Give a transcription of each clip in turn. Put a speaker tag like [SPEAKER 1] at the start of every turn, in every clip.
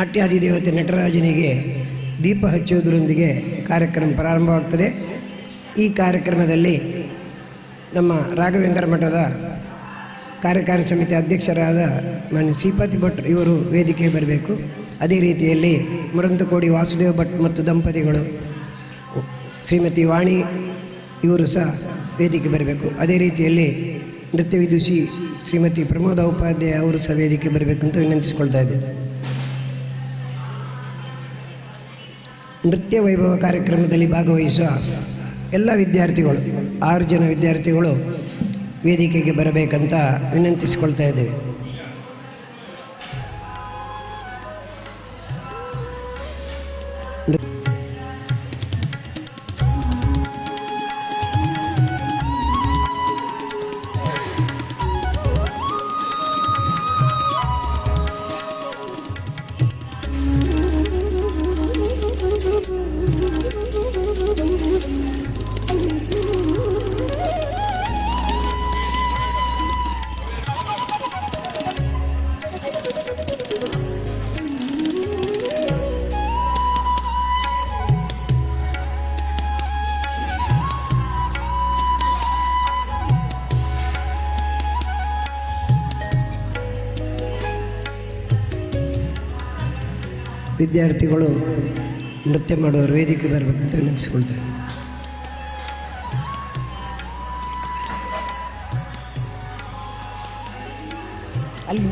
[SPEAKER 1] ನಾಟ್ಯಾಧಿದೇವತೆ ನಟರಾಜನಿಗೆ ದೀಪ ಹಚ್ಚುವುದರೊಂದಿಗೆ ಕಾರ್ಯಕ್ರಮ ಪ್ರಾರಂಭವಾಗ್ತದೆ. ಈ ಕಾರ್ಯಕ್ರಮದಲ್ಲಿ ನಮ್ಮ ರಾಘವೇಂದ್ರ ಮಠದ ಕಾರ್ಯಕಾರಿ ಸಮಿತಿ ಅಧ್ಯಕ್ಷರಾದ ಮಾನ್ಯ ಶ್ರೀಪತಿ ಭಟ್ ಇವರು ವೇದಿಕೆಗೆ ಬರಬೇಕು. ಅದೇ ರೀತಿಯಲ್ಲಿ ಮುರಂತಕೋಡಿ ವಾಸುದೇವ ಭಟ್ ಮತ್ತು ದಂಪತಿಗಳು ಶ್ರೀಮತಿ ವಾಣಿ ಇವರು ಸಹ ವೇದಿಕೆ ಬರಬೇಕು. ಅದೇ ರೀತಿಯಲ್ಲಿ ನೃತ್ಯ ವಿದುಷಿ ಶ್ರೀಮತಿ ಪ್ರಮೋದ ಉಪಾಧ್ಯಾಯ ಅವರು ಸಹ ವೇದಿಕೆ ಬರಬೇಕು ಅಂತ ವಿನಂತಿಸಿಕೊಳ್ತಾ ಇದ್ದೇನೆ. ನೃತ್ಯ ವೈಭವ ಕಾರ್ಯಕ್ರಮದಲ್ಲಿ ಭಾಗವಹಿಸುವ ಎಲ್ಲ ವಿದ್ಯಾರ್ಥಿಗಳು 6 ಜನ ವಿದ್ಯಾರ್ಥಿಗಳು ವೇದಿಕೆಗೆ ಬರಬೇಕಂತ ವಿನಂತಿಸಿಕೊಳ್ತಾ ಇದ್ದೇವೆ. ವಿದ್ಯಾರ್ಥಿಗಳು ನೃತ್ಯ ಮಾಡುವವರು ವೇದಿಕೆ ಬರಬೇಕಂತ ವಿನಂತಿಸಿಕೊಳ್ತಾರೆ. ಅಲ್ಲಿ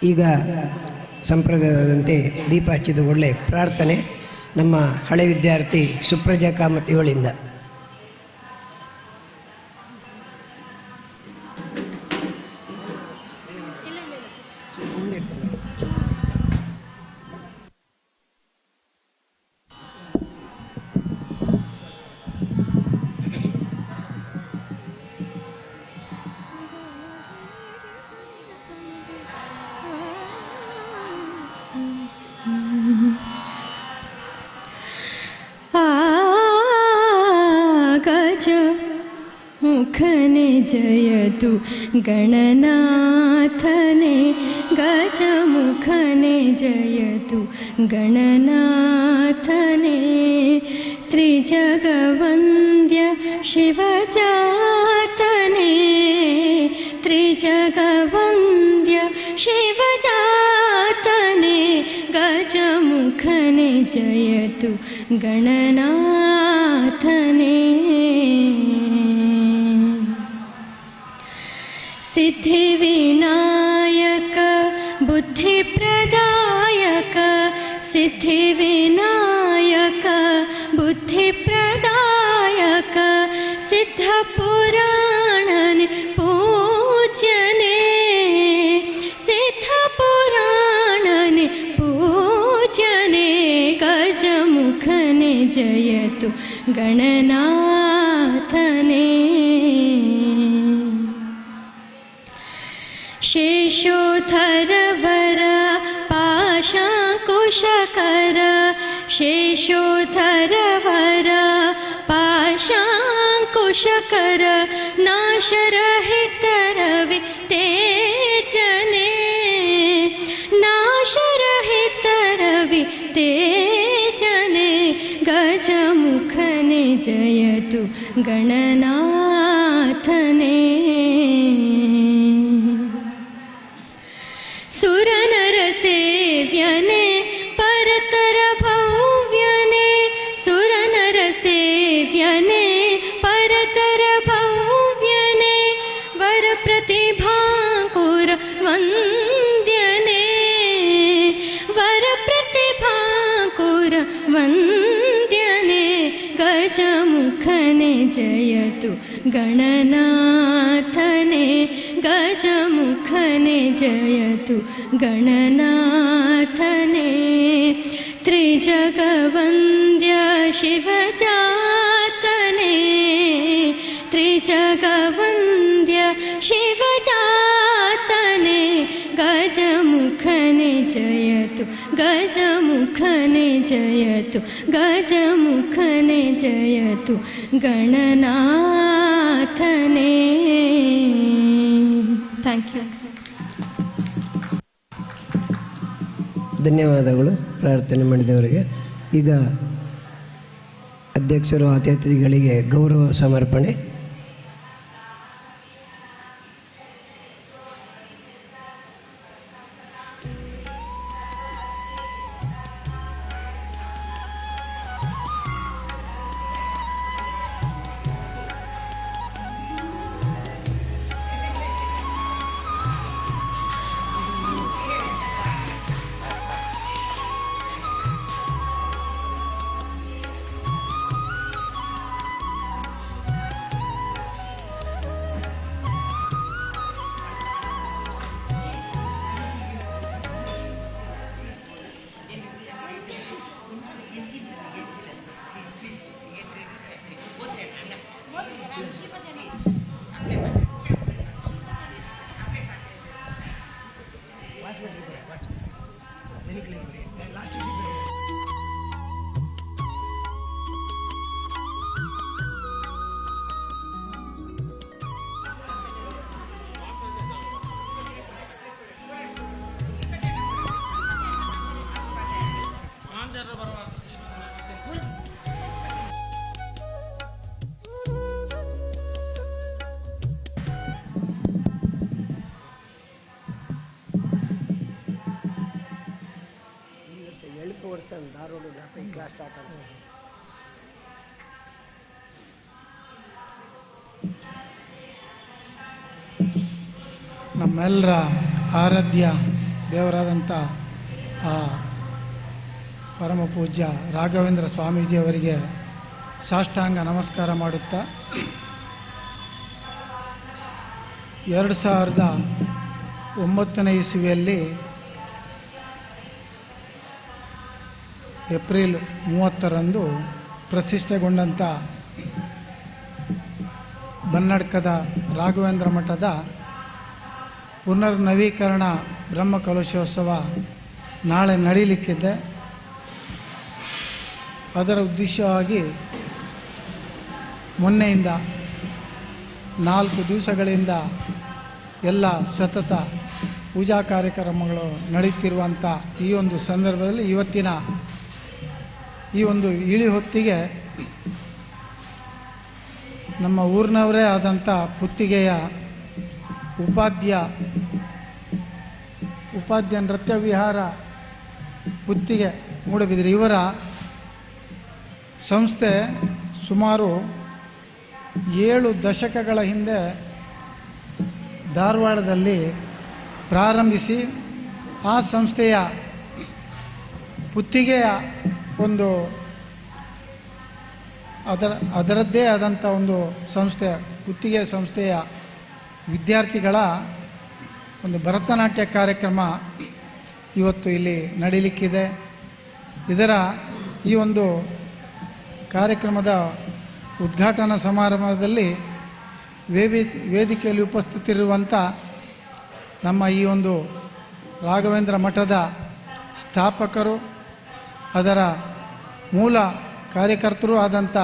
[SPEAKER 1] ಈಗ ಸಂಪ್ರದಾಯದಂತೆ ದೀಪ ಹಚ್ಚಿದ ಒಳ್ಳೆ ಪ್ರಾರ್ಥನೆ ನಮ್ಮ ಹಳೆ ವಿದ್ಯಾರ್ಥಿ ಸುಪ್ರಜಾ ಕಾಮತಿಗಳಿಂದ.
[SPEAKER 2] मुखने जयतु गणनाथने गजमुखने जयतु गणनाथने त्रिजगवन्द्य शिवजातने त्रिजगवन्द्य शिवजातने गजमुखने जयतु गणनाथने सिद्धिविनायक बुद्धिप्रदायक सिद्धिविनायक बुद्धिप्रदायक सिद्धपुराणने पूज्यने सिद्धपुराणने पूज्यने गजमुखने जयतु गणनाथने। शेषोधरवर पाशाङ्कुशकर शेषोधरवर पाशाङ्कुशकर नाशरहितरवि तेजने नाशरहितरवि तेजने गजमुखने जयतु गणनाथने। सुरनरसेव्यने परतर भव्यने सुरनरसेव्यने परतर भव्यने वरप्रतिभाकुर वन्द्यने वरप्रतिभाकुर वन्द्यने गजमुखने जयतु गणनाथने गजमुखने जयतु गणनाथने। त्रिजगवन्द्य शिवजातने त्रिजगवन्द्य शिवजातने गजमुखने जयतु गजमुखने जयतु गजमुखने जयतु गणनाथने। Thank you.
[SPEAKER 1] ಧನ್ಯವಾದಗಳು ಪ್ರಾರ್ಥನೆ ಮಾಡಿದವರಿಗೆ. ಈಗ ಅಧ್ಯಕ್ಷರು ಅತಿಥಿಗಳಿಗೆ ಗೌರವ ಸಮರ್ಪಣೆ.
[SPEAKER 3] ನಮ್ಮೆಲ್ಲರ ಆರಾಧ್ಯ ದೇವರಾದಂಥ ಆ ಪರಮ ಪೂಜ್ಯ ರಾಘವೇಂದ್ರ ಸ್ವಾಮೀಜಿಯವರಿಗೆ ಸಾಷ್ಟಾಂಗ ನಮಸ್ಕಾರ ಮಾಡುತ್ತಾ 2009ನೇ ಇಸವಿಯಲ್ಲಿ ಏಪ್ರಿಲ್ 30ರಂದು ಪ್ರತಿಷ್ಠೆಗೊಂಡಂಥ ಬನ್ನಡ್ಕದ ರಾಘವೇಂದ್ರ ಮಠದ ಪುನರ್ನವೀಕರಣ ಬ್ರಹ್ಮಕಲಶೋತ್ಸವ ನಾಳೆ ನಡೀಲಿಕ್ಕಿದೆ. ಅದರ ಉದ್ದೇಶವಾಗಿ ಮೊನ್ನೆಯಿಂದ 4 ದಿವಸಗಳಿಂದ ಎಲ್ಲ ಸತತ ಪೂಜಾ ಕಾರ್ಯಕ್ರಮಗಳು ನಡೀತಿರುವಂಥ ಈ ಒಂದು ಸಂದರ್ಭದಲ್ಲಿ ಇವತ್ತಿನ ಈ ಒಂದು ಇಳಿ ಹೊತ್ತಿಗೆ ನಮ್ಮ ಊರಿನವರೇ ಆದಂಥ ಪುತ್ತಿಗೆಯ ಉಪಾಧ್ಯ ನೃತ್ಯ ವಿಹಾರ ಪುತ್ತಿಗೆ ಮೂಡಬಿದಿರೆ ಇವರ ಸಂಸ್ಥೆ ಸುಮಾರು 7 ದಶಕಗಳ ಹಿಂದೆ ಧಾರವಾಡದಲ್ಲಿ ಪ್ರಾರಂಭಿಸಿ ಆ ಸಂಸ್ಥೆಯ ಪುತ್ತಿಗೆಯ ಒಂದು ಅದರದ್ದೇ ಆದಂಥ ಒಂದು ಸಂಸ್ಥೆ ಪುತ್ತಿಗೆ ಸಂಸ್ಥೆಯ ವಿದ್ಯಾರ್ಥಿಗಳ ಒಂದು ಭರತನಾಟ್ಯ ಕಾರ್ಯಕ್ರಮ ಇವತ್ತು ಇಲ್ಲಿ ನಡೀಲಿಕ್ಕಿದೆ. ಇದರ ಈ ಒಂದು ಕಾರ್ಯಕ್ರಮದ ಉದ್ಘಾಟನಾ ಸಮಾರಂಭದಲ್ಲಿ ವೇದಿಕೆಯಲ್ಲಿ ಉಪಸ್ಥಿತರಿರುವಂಥ ನಮ್ಮ ಈ ಒಂದು ರಾಘವೇಂದ್ರ ಮಠದ ಸ್ಥಾಪಕರು, ಅದರ ಮೂಲ ಕಾರ್ಯಕರ್ತರು ಆದಂಥ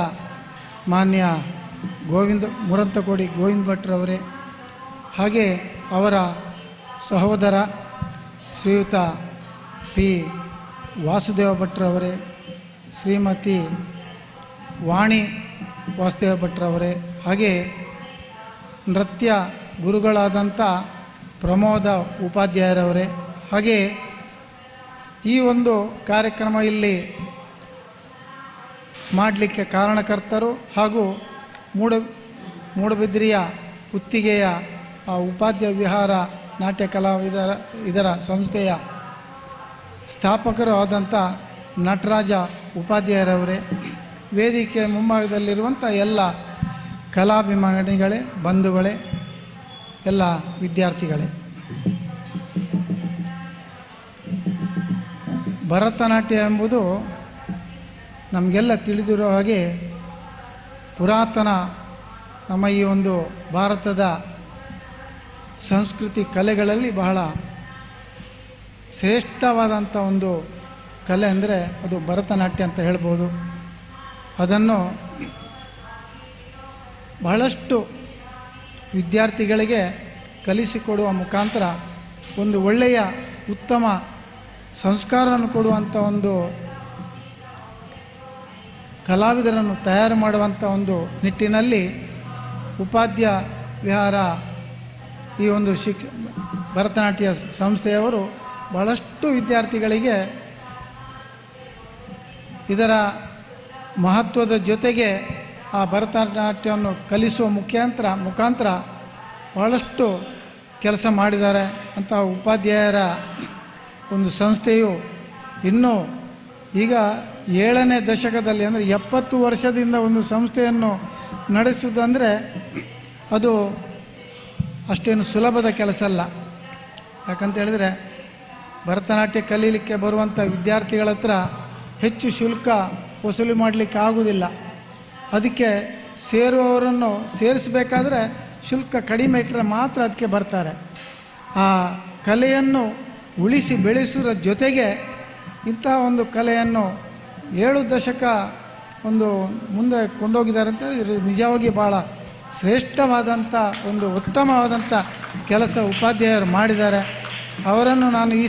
[SPEAKER 3] ಮಾನ್ಯ ಮುರಂತಕೋಡಿ ಗೋವಿಂದ ಭಟ್ರವರೇ, ಹಾಗೆ ಅವರ ಸಹೋದರ ಶ್ರೀಯುತ ಪಿ ವಾಸುದೇವ ಭಟ್ರವರೇ, ಶ್ರೀಮತಿ ವಾಣಿ ವಾಸುದೇವ ಭಟ್ರವರೇ, ಹಾಗೆ ನೃತ್ಯ ಗುರುಗಳಾದಂಥ ಪ್ರಮೋದ ಉಪಾಧ್ಯಾಯರವರೇ, ಹಾಗೆ ಈ ಒಂದು ಕಾರ್ಯಕ್ರಮ ಇಲ್ಲಿ ಮಾಡಲಿಕ್ಕೆ ಕಾರಣಕರ್ತರು ಹಾಗೂ ಮೂಡಬಿದ್ರಿಯ ಕುತ್ತಿಗೆಯ ಉಪಾಧ್ಯ ವಿಹಾರ ನಾಟ್ಯ ಕಲಾವಿದರ ಇದರ ಸಂಸ್ಥೆಯ ಸ್ಥಾಪಕರು ಆದಂಥ ನಟರಾಜ ಉಪಾಧ್ಯಾಯರವರೇ, ವೇದಿಕೆ ಮುಂಭಾಗದಲ್ಲಿರುವಂಥ ಎಲ್ಲ ಕಲಾಭಿಮಾನಿಗಳೇ, ಬಂಧುಗಳೇ, ಎಲ್ಲ ವಿದ್ಯಾರ್ಥಿಗಳೇ, ಭರತನಾಟ್ಯ ಎಂಬುದು ನಮಗೆಲ್ಲ ತಿಳಿದಿರೋ ಹಾಗೆ ಪುರಾತನ ನಮ್ಮ ಈ ಒಂದು ಭಾರತದ ಸಂಸ್ಕೃತಿ ಕಲೆಗಳಲ್ಲಿ ಬಹಳ ಶ್ರೇಷ್ಠವಾದಂಥ ಒಂದು ಕಲೆ ಅಂದರೆ ಅದು ಭರತನಾಟ್ಯ ಅಂತ ಹೇಳ್ಬೋದು. ಅದನ್ನು ಬಹಳಷ್ಟು ವಿದ್ಯಾರ್ಥಿಗಳಿಗೆ ಕಲಿಸಿಕೊಡುವ ಮುಖಾಂತರ ಒಂದು ಒಳ್ಳೆಯ ಉತ್ತಮ ಸಂಸ್ಕಾರವನ್ನು ಕೊಡುವಂಥ ಒಂದು ಕಲಾವಿದರನ್ನು ತಯಾರು ಮಾಡುವಂಥ ಒಂದು ನಿಟ್ಟಿನಲ್ಲಿ ಉಪಾಧ್ಯ ವಿಹಾರ ಈ ಒಂದು ಭರತನಾಟ್ಯ ಸಂಸ್ಥೆಯವರು ಬಹಳಷ್ಟು ವಿದ್ಯಾರ್ಥಿಗಳಿಗೆ ಇದರ ಮಹತ್ವದ ಜೊತೆಗೆ ಆ ಭರತನಾಟ್ಯವನ್ನು ಕಲಿಸುವ ಮುಖಾಂತರ ಬಹಳಷ್ಟು ಕೆಲಸ ಮಾಡಿದ್ದಾರೆ. ಅಂತಹ ಉಪಾಧ್ಯಾಯರ ಒಂದು ಸಂಸ್ಥೆಯು ಇನ್ನೂ ಈಗ 7ನೇ ದಶಕದಲ್ಲಿ ಅಂದರೆ 70 ವರ್ಷದಿಂದ ಒಂದು ಸಂಸ್ಥೆಯನ್ನು ನಡೆಸುವುದಂದರೆ ಅದು ಅಷ್ಟೇನು ಸುಲಭದ ಕೆಲಸ ಅಲ್ಲ. ಯಾಕಂತ ಹೇಳಿದರೆ ಭರತನಾಟ್ಯ ಕಲೀಲಿಕ್ಕೆ ಬರುವಂಥ ವಿದ್ಯಾರ್ಥಿಗಳ ಹತ್ರ ಹೆಚ್ಚು ಶುಲ್ಕ ವಸೂಲಿ ಮಾಡಲಿಕ್ಕೆ ಆಗುವುದಿಲ್ಲ. ಅದಕ್ಕೆ ಸೇರುವವರನ್ನು ಸೇರಿಸಬೇಕಾದ್ರೆ ಶುಲ್ಕ ಕಡಿಮೆ ಇಟ್ಟರೆ ಮಾತ್ರ ಅದಕ್ಕೆ ಬರ್ತಾರೆ. ಆ ಕಲೆಯನ್ನು ಉಳಿಸಿ ಬೆಳೆಸುವ ಜೊತೆಗೆ ಇಂತಹ ಒಂದು ಕಲೆಯನ್ನು 7 ದಶಕ ಒಂದು ಮುಂದೆ ಕೊಂಡೋಗಿದ್ದಾರೆ ಅಂತ ಹೇಳಿದ್ರೆ ನಿಜವಾಗಿ ಭಾಳ ಶ್ರೇಷ್ಠವಾದಂಥ ಒಂದು ಉತ್ತಮವಾದಂಥ ಕೆಲಸ ಉಪಾಧ್ಯಾಯರು ಮಾಡಿದ್ದಾರೆ. ಅವರನ್ನು ನಾನು ಈ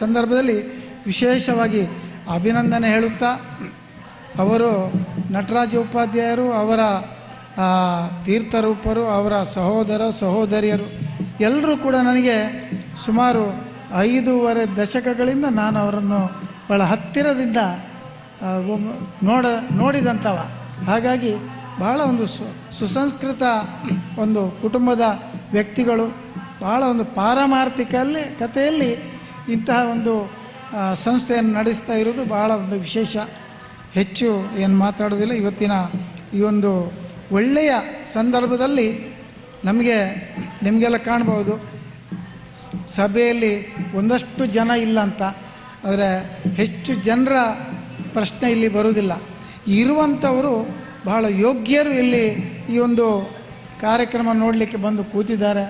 [SPEAKER 3] ಸಂದರ್ಭದಲ್ಲಿ ವಿಶೇಷವಾಗಿ ಅಭಿನಂದನೆ ಹೇಳುತ್ತಾ, ಅವರು ನಟರಾಜ ಉಪಾಧ್ಯಾಯರು, ಅವರ ತೀರ್ಥರೂಪರು, ಅವರ ಸಹೋದರಿಯರು ಎಲ್ಲರೂ ಕೂಡ ನನಗೆ ಸುಮಾರು 5.5 ದಶಕಗಳಿಂದ ನಾನು ಅವರನ್ನು ಭಾಳ ಹತ್ತಿರದಿಂದ ನೋಡಿದಂಥವ. ಹಾಗಾಗಿ ಬಹಳ ಒಂದು ಸುಸಂಸ್ಕೃತ ಒಂದು ಕುಟುಂಬದ ವ್ಯಕ್ತಿಗಳು, ಬಹಳ ಒಂದು ಕಥೆಯಲ್ಲಿ ಇಂತಹ ಒಂದು ಸಂಸ್ಥೆಯನ್ನು ನಡೆಸ್ತಾ ಇರೋದು ಬಹಳ ಒಂದು ವಿಶೇಷ. ಹೆಚ್ಚು ಏನು ಮಾತಾಡೋದಿಲ್ಲ. ಇವತ್ತಿನ ಈ ಒಂದು ಒಳ್ಳೆಯ ಸಂದರ್ಭದಲ್ಲಿ ನಿಮಗೆಲ್ಲ ಕಾಣ್ಬೋದು, ಸಭೆಯಲ್ಲಿ ಒಂದಷ್ಟು ಜನ ಇಲ್ಲ ಅಂತ, ಆದರೆ ಹೆಚ್ಚು ಜನರ ಪ್ರಶ್ನೆ ಇಲ್ಲಿ ಬರುವುದಿಲ್ಲ. ಇರುವಂಥವರು ಬಹಳ ಯೋಗ್ಯರು ಇಲ್ಲಿ ಈ ಒಂದು ಕಾರ್ಯಕ್ರಮ ನೋಡಲಿಕ್ಕೆ ಬಂದು ಕೂತಿದ್ದಾರೆ.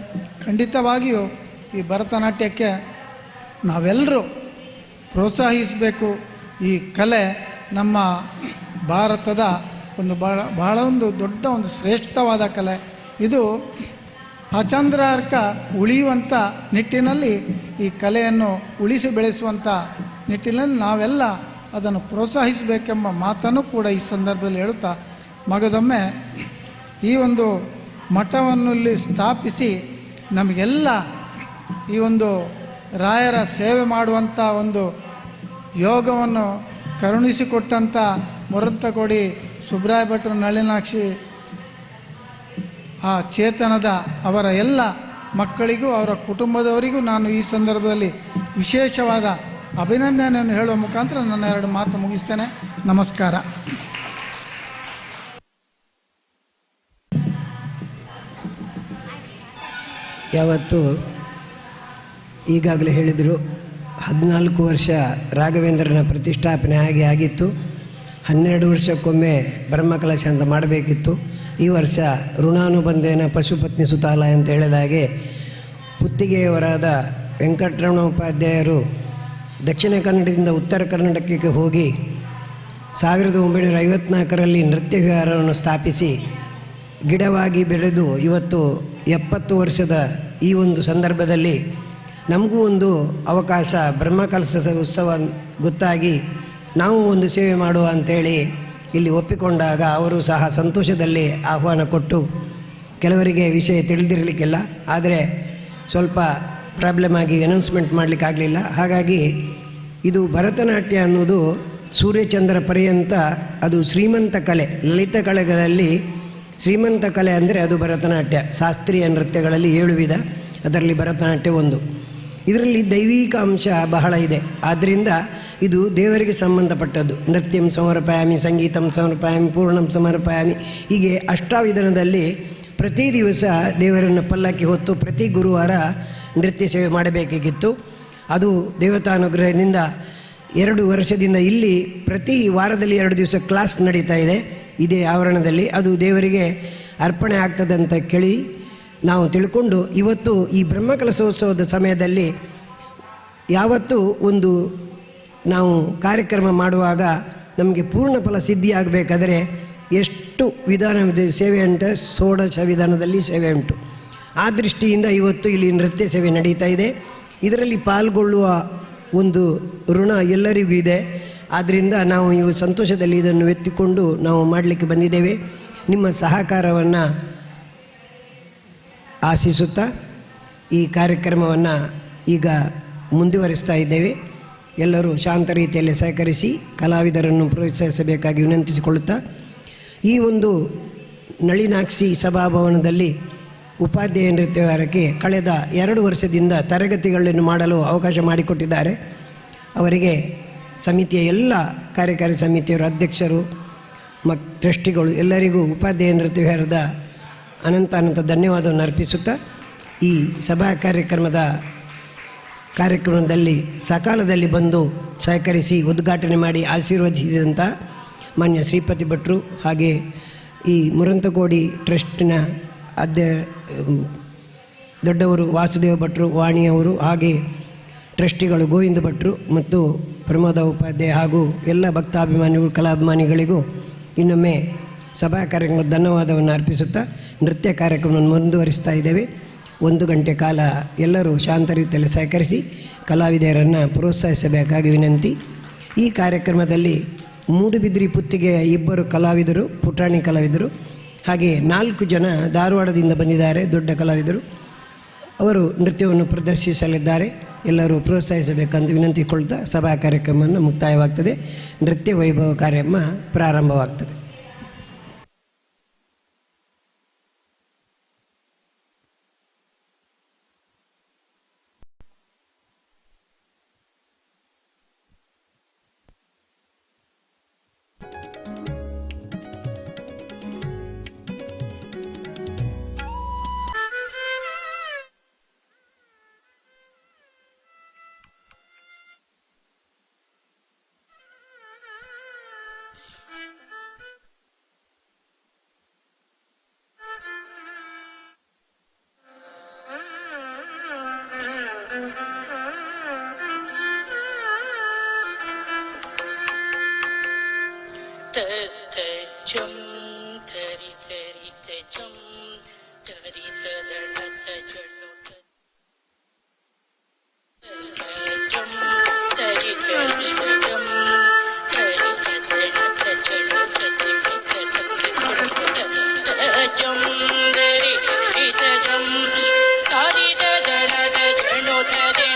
[SPEAKER 3] ಖಂಡಿತವಾಗಿಯೂ ಈ ಭರತನಾಟ್ಯಕ್ಕೆ ನಾವೆಲ್ಲರೂ ಪ್ರೋತ್ಸಾಹಿಸಬೇಕು. ಈ ಕಲೆ ನಮ್ಮ ಭಾರತದ ಒಂದು ಬಹಳ ಒಂದು ದೊಡ್ಡ ಒಂದು ಶ್ರೇಷ್ಠವಾದ ಕಲೆ. ಇದು ಅಚಂದ್ರಾರ್ಕ ಉಳಿಯುವಂಥ ನಿಟ್ಟಿನಲ್ಲಿ, ಈ ಕಲೆಯನ್ನು ಉಳಿಸಿ ಬೆಳೆಸುವಂಥ ನಿಟ್ಟಿನಲ್ಲಿ ನಾವೆಲ್ಲ ಅದನ್ನು ಪ್ರೋತ್ಸಾಹಿಸಬೇಕೆಂಬ ಮಾತನ್ನು ಕೂಡ ಈ ಸಂದರ್ಭದಲ್ಲಿ ಹೇಳುತ್ತಾ, ಮಗದೊಮ್ಮೆ ಈ ಒಂದು ಮಠವನ್ನು ಇಲ್ಲಿ ಸ್ಥಾಪಿಸಿ ನಮಗೆಲ್ಲ ಈ ಒಂದು ರಾಯರ ಸೇವೆ ಮಾಡುವಂಥ ಒಂದು ಯೋಗವನ್ನು ಕರುಣಿಸಿಕೊಟ್ಟಂಥ ಮುರಂತಕೋಡಿ ಸುಬ್ರಾಯ ಭಟ್ರು, ನಳಿನಾಕ್ಷಿ, ಆ ಚೇತನದ ಅವರ ಎಲ್ಲ ಮಕ್ಕಳಿಗೂ ಅವರ ಕುಟುಂಬದವರಿಗೂ ನಾನು ಈ ಸಂದರ್ಭದಲ್ಲಿ ವಿಶೇಷವಾದ ಅಭಿನಂದನೆಯನ್ನು ಹೇಳುವ ಮುಖಾಂತರ ನನ್ನ 2 ಮಾತು ಮುಗಿಸ್ತೇನೆ. ನಮಸ್ಕಾರ.
[SPEAKER 1] ಯಾವತ್ತು ಈಗಾಗಲೇ ಹೇಳಿದರು 14 ವರ್ಷ ರಾಘವೇಂದ್ರನ ಪ್ರತಿಷ್ಠಾಪನೆ ಆಗಿತ್ತು. 12 ವರ್ಷಕ್ಕೊಮ್ಮೆ ಬ್ರಹ್ಮಕಲಶ ಅಂತ ಮಾಡಬೇಕಿತ್ತು. ಈ ವರ್ಷ ಋಣಾನುಬಂಧೇನ ಪಶುಪತ್ನಿ ಸುತಾಲಯ ಅಂತ ಹೇಳಿದ ಹಾಗೆ ಪುತ್ತಿಗೆಯವರಾದ ವೆಂಕಟರಮಣ ಉಪಾಧ್ಯಾಯರು ದಕ್ಷಿಣ ಕನ್ನಡದಿಂದ ಉತ್ತರ ಕರ್ನಾಟಕಕ್ಕೆ ಹೋಗಿ 1954ರಲ್ಲಿ ನೃತ್ಯ ವಿಹಾರವನ್ನು ಸ್ಥಾಪಿಸಿ ಗಿಡವಾಗಿ ಬೆಳೆದು ಇವತ್ತು 70 ವರ್ಷದ ಈ ಒಂದು ಸಂದರ್ಭದಲ್ಲಿ ನಮಗೂ ಒಂದು ಅವಕಾಶ ಬ್ರಹ್ಮಕಲಶ ಉತ್ಸವ ಗೊತ್ತಾಗಿ ನಾವು ಒಂದು ಸೇವೆ ಮಾಡುವ ಅಂಥೇಳಿ ಇಲ್ಲಿ ಒಪ್ಪಿಕೊಂಡಾಗ ಅವರು ಸಹ ಸಂತೋಷದಲ್ಲಿ ಆಹ್ವಾನ ಕೊಟ್ಟು, ಕೆಲವರಿಗೆ ವಿಷಯ ತಿಳಿದಿರಲಿಕ್ಕಿಲ್ಲ, ಆದರೆ ಸ್ವಲ್ಪ ಪ್ರಾಬ್ಲಮ್ ಆಗಿ ಅನೌನ್ಸ್ಮೆಂಟ್ ಮಾಡಲಿಕ್ಕಾಗಲಿಲ್ಲ. ಹಾಗಾಗಿ ಇದು ಭರತನಾಟ್ಯ ಅನ್ನೋದು ಸೂರ್ಯಚಂದ್ರ ಪರ್ಯಂತ ಅದು ಶ್ರೀಮಂತ ಕಲೆ. ಲಲಿತ ಕಲೆಗಳಲ್ಲಿ ಶ್ರೀಮಂತ ಕಲೆ ಅಂದರೆ ಅದು ಭರತನಾಟ್ಯ. ಶಾಸ್ತ್ರೀಯ ನೃತ್ಯಗಳಲ್ಲಿ 7 ವಿಧ, ಅದರಲ್ಲಿ ಭರತನಾಟ್ಯ ಒಂದು. ಇದರಲ್ಲಿ ದೈವಿಕ ಅಂಶ ಬಹಳ ಇದೆ. ಆದ್ದರಿಂದ ಇದು ದೇವರಿಗೆ ಸಂಬಂಧಪಟ್ಟದ್ದು. ನೃತ್ಯಂ ಸಮರ್ಪಯಾಮಿ, ಸಂಗೀತಂ ಸಮರ್ಪಯಾಮಿ, ಪೂರ್ಣಂ ಸಮರ್ಪಯಾಮಿ, ಹೀಗೆ ಅಷ್ಟಾವಿಧಾನದಲ್ಲಿ ಪ್ರತಿ ದಿವಸ ದೇವರನ್ನು ಪಲ್ಲಕ್ಕಿ ಹೊತ್ತು ಪ್ರತಿ ಗುರುವಾರ ನೃತ್ಯ ಸೇವೆ ಮಾಡಬೇಕಾಗಿತ್ತು. ಅದು ದೇವತಾನುಗ್ರಹದಿಂದ 2 ವರ್ಷದಿಂದ ಇಲ್ಲಿ ಪ್ರತಿ ವಾರದಲ್ಲಿ 2 ದಿವಸ ಕ್ಲಾಸ್ ನಡೀತಾ ಇದೆ ಇದೇ ಆವರಣದಲ್ಲಿ. ಅದು ದೇವರಿಗೆ ಅರ್ಪಣೆ ಆಗ್ತದೆ ಅಂತ ಕೇಳಿ ನಾವು ತಿಳ್ಕೊಂಡು ಇವತ್ತು ಈ ಬ್ರಹ್ಮಕಲಶೋತ್ಸವದ ಸಮಯದಲ್ಲಿ ಯಾವತ್ತೂ ಒಂದು ನಾವು ಕಾರ್ಯಕ್ರಮ ಮಾಡುವಾಗ ನಮಗೆ ಪೂರ್ಣ ಫಲ ಸಿದ್ಧಿಯಾಗಬೇಕಾದರೆ ಎಷ್ಟು ವಿಧಾನವಿದೆ ಸೇವೆ ಉಂಟು, 16 ವಿಧಾನದಲ್ಲಿ ಸೇವೆ ಉಂಟು. ಆ ದೃಷ್ಟಿಯಿಂದ ಇವತ್ತು ಇಲ್ಲಿ ನೃತ್ಯ ಸೇವೆ ನಡೀತಾ ಇದೆ. ಇದರಲ್ಲಿ ಪಾಲ್ಗೊಳ್ಳುವ ಒಂದು ಋಣ ಎಲ್ಲರಿಗೂ ಇದೆ. ಆದ್ದರಿಂದ ನಾವು ಇವು ಸಂತೋಷದಲ್ಲಿ ಇದನ್ನು ಎತ್ತಿಕೊಂಡು ನಾವು ಮಾಡಲಿಕ್ಕೆ ಬಂದಿದ್ದೇವೆ. ನಿಮ್ಮ ಸಹಕಾರವನ್ನು ಆಶಿಸುತ್ತಾ ಈ ಕಾರ್ಯಕ್ರಮವನ್ನು ಈಗ ಮುಂದುವರಿಸ್ತಾ ಇದ್ದೇವೆ. ಎಲ್ಲರೂ ಶಾಂತ ರೀತಿಯಲ್ಲಿ ಸಹಕರಿಸಿ ಕಲಾವಿದರನ್ನು ಪ್ರೋತ್ಸಾಹಿಸಬೇಕಾಗಿ ವಿನಂತಿಸಿಕೊಳ್ಳುತ್ತಾ, ಈ ಒಂದು ನಳಿನಾಕ್ಷಿ ಸಭಾಭವನದಲ್ಲಿ ಉಪಾಧ್ಯಾಯ ನೃತ್ಯಗಾರಕ್ಕೆ ಕಳೆದ 2 ವರ್ಷದಿಂದ ತರಗತಿಗಳನ್ನು ಮಾಡಲು ಅವಕಾಶ ಮಾಡಿಕೊಟ್ಟಿದ್ದಾರೆ. ಅವರಿಗೆ ಸಮಿತಿಯ ಎಲ್ಲ ಕಾರ್ಯಕಾರಿ ಸಮಿತಿಯವರು, ಅಧ್ಯಕ್ಷರು ಟ್ರಸ್ಟಿಗಳು ಎಲ್ಲರಿಗೂ ಉಪಾಧ್ಯಾಯ ನೃತ್ಯಗಾರದ ಅನಂತ ಧನ್ಯವಾದವನ್ನು ಅರ್ಪಿಸುತ್ತಾ, ಈ ಸಭಾ ಕಾರ್ಯಕ್ರಮದಲ್ಲಿ ಸಕಾಲದಲ್ಲಿ ಬಂದು ಸಹಕರಿಸಿ ಉದ್ಘಾಟನೆ ಮಾಡಿ ಆಶೀರ್ವದಿಸಿದಂಥ ಮಾನ್ಯ ಶ್ರೀಪತಿ ಭಟ್ರು, ಹಾಗೆ ಈ ಮುರಂತಕೋಡಿ ಟ್ರಸ್ಟಿನ ದೊಡ್ಡವರು ವಾಸುದೇವ ಭಟ್ರು, ವಾಣಿಯವರು, ಹಾಗೆ ಟ್ರಸ್ಟಿಗಳು ಗೋವಿಂದ ಭಟ್ರು ಮತ್ತು ಪ್ರಮೋದ ಉಪಾಧ್ಯಾಯ ಹಾಗೂ ಎಲ್ಲ ಭಕ್ತಾಭಿಮಾನಿಗಳು, ಕಲಾಭಿಮಾನಿಗಳಿಗೂ ಇನ್ನೊಮ್ಮೆ ಸಭಾ ಕಾರ್ಯಕ್ರಮದ ಧನ್ಯವಾದವನ್ನು ಅರ್ಪಿಸುತ್ತಾ ನೃತ್ಯ ಕಾರ್ಯಕ್ರಮವನ್ನು ಮುಂದುವರಿಸ್ತಾ ಇದ್ದೇವೆ. 1 ಗಂಟೆ ಕಾಲ ಎಲ್ಲರೂ ಶಾಂತ ರೀತಿಯಲ್ಲಿ ಸಹಕರಿಸಿ ಕಲಾವಿದರನ್ನು ಪ್ರೋತ್ಸಾಹಿಸಬೇಕಾಗಿ ವಿನಂತಿ. ಈ ಕಾರ್ಯಕ್ರಮದಲ್ಲಿ ಮೂಡುಬಿದ್ರಿ ಪುತ್ತಿಗೆಯ 2 ಕಲಾವಿದರು, ಪುಟಾಣಿ ಕಲಾವಿದರು, ಹಾಗೆ 4 ಜನ ಧಾರವಾಡದಿಂದ ಬಂದಿದ್ದಾರೆ, ದೊಡ್ಡ ಕಲಾವಿದರು. ಅವರು ನೃತ್ಯವನ್ನು ಪ್ರದರ್ಶಿಸಲಿದ್ದಾರೆ. ಎಲ್ಲರೂ ಪ್ರೋತ್ಸಾಹಿಸಬೇಕಂತ ವಿನಂತಿಕೊಳ್ತಾ ಸಭಾ ಕಾರ್ಯಕ್ರಮವನ್ನು ಮುಕ್ತಾಯವಾಗ್ತದೆ. ನೃತ್ಯ ವೈಭವ ಕಾರ್ಯಕ್ರಮ ಪ್ರಾರಂಭವಾಗ್ತದೆ.
[SPEAKER 4] Chum tari tari te chum tari tadana te chanu chum tari tari te chum tari tadana te chanu chum tari tari te chum tari tadana te chanu tari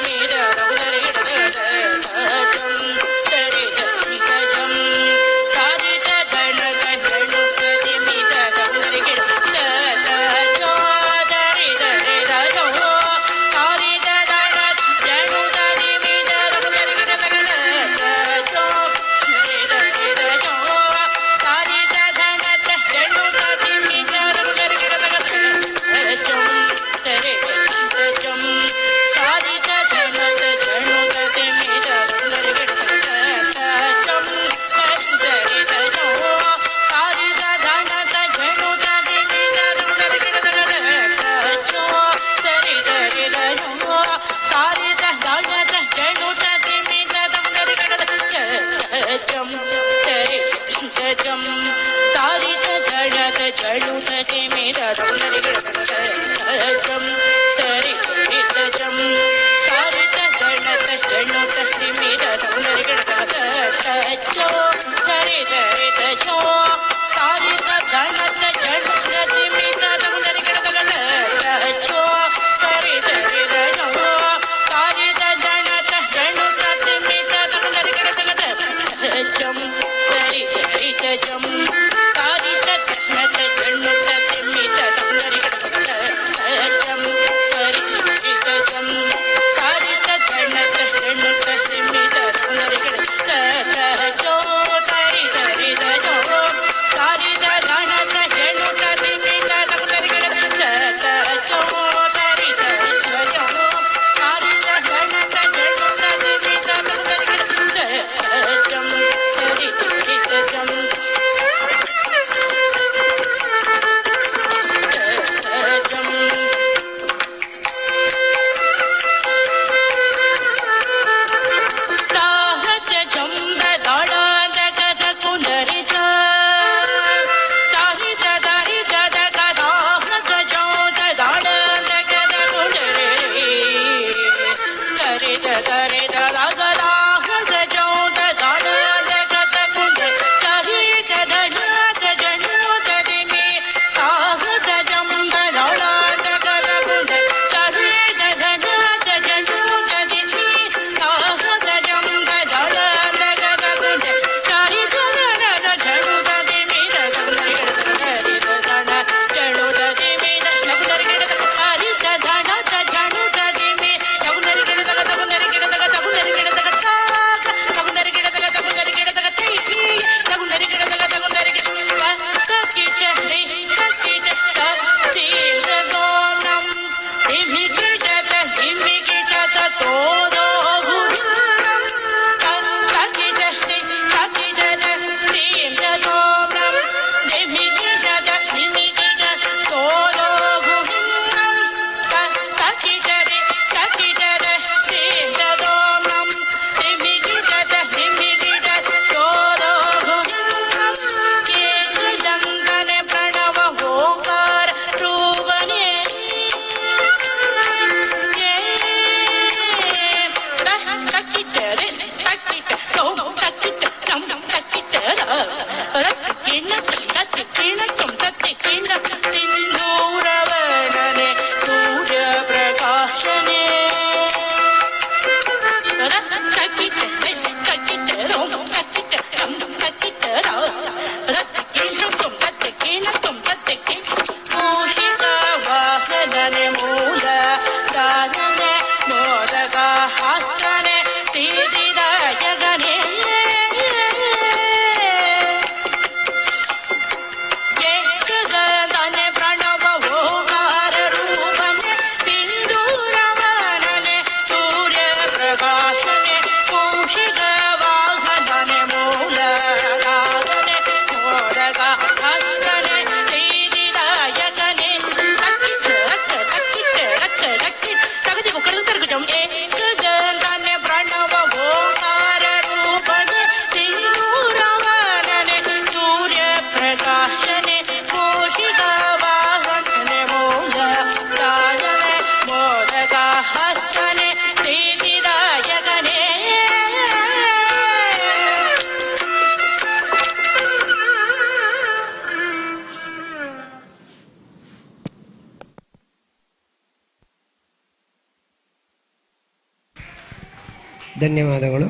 [SPEAKER 1] ಧನ್ಯವಾದಗಳು.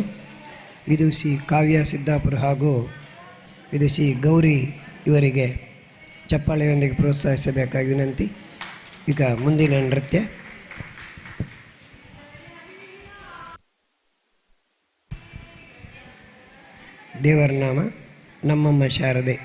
[SPEAKER 1] ವಿದುಷಿ ಕಾವ್ಯ ಸಿದ್ದಾಪುರ ಹಾಗೂ ವಿದುಷಿ ಗೌರಿ ಇವರಿಗೆ ಚಪ್ಪಾಳೆಯೊಂದಿಗೆ ಪ್ರೋತ್ಸಾಹಿಸಬೇಕಾಗಿ ವಿನಂತಿ. ಈಗ ಮುಂದಿನ ನೃತ್ಯ ದೇವರ ನಾಮ ನಮ್ಮಮ್ಮ ಶಾರದೆ.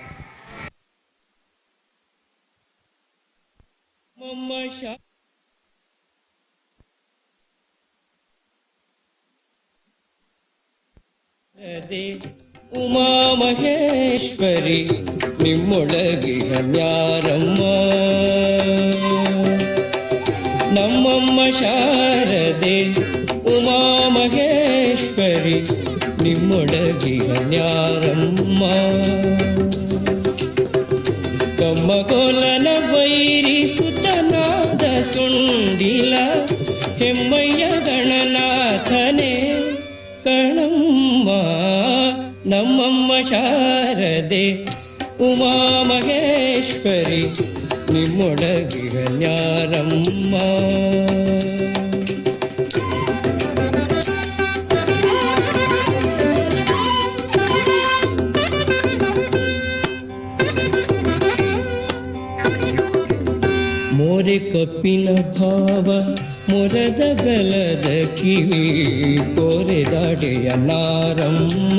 [SPEAKER 5] ಉಮಾ ಮಹೇಶ್ವರಿ ನಿಮ್ಮೊಳಗಿಹ ನ್ಯಾರಮ್ಮ, ನಮ್ಮಮ್ಮ ಶಾರದೆ ಉಮಾ ಮಹೇಶ್ವರಿ ನಿಮ್ಮೊಳಗಿಹ ನ್ಯಾರಮ್ಮ. ಕಮ್ಮ ಕಂಬಗೋಲನ ವೈರಿ ಸುತನಾದ ಸುಂಡಿಲ ಹೆಮ್ಮಯ್ಯ ಗಣನಾಥನೇ ಕಣಮ್ಮ ನಮ್ಮಮ್ಮ ಶಾರದೆ ಉಮಾ ಮಹೇಶ್ವರಿ ನಿಮ್ಮೊಡಗಿಗ ನ್ಯಾರಮ್ಮ. ಮೋರೆ ಕಪ್ಪಿನ ಭಾವ ಮೊರದ ಗಲದ ಕಿವಿ ಕೋರೆದಾಡೆಯ ನಾರಮ್ಮ.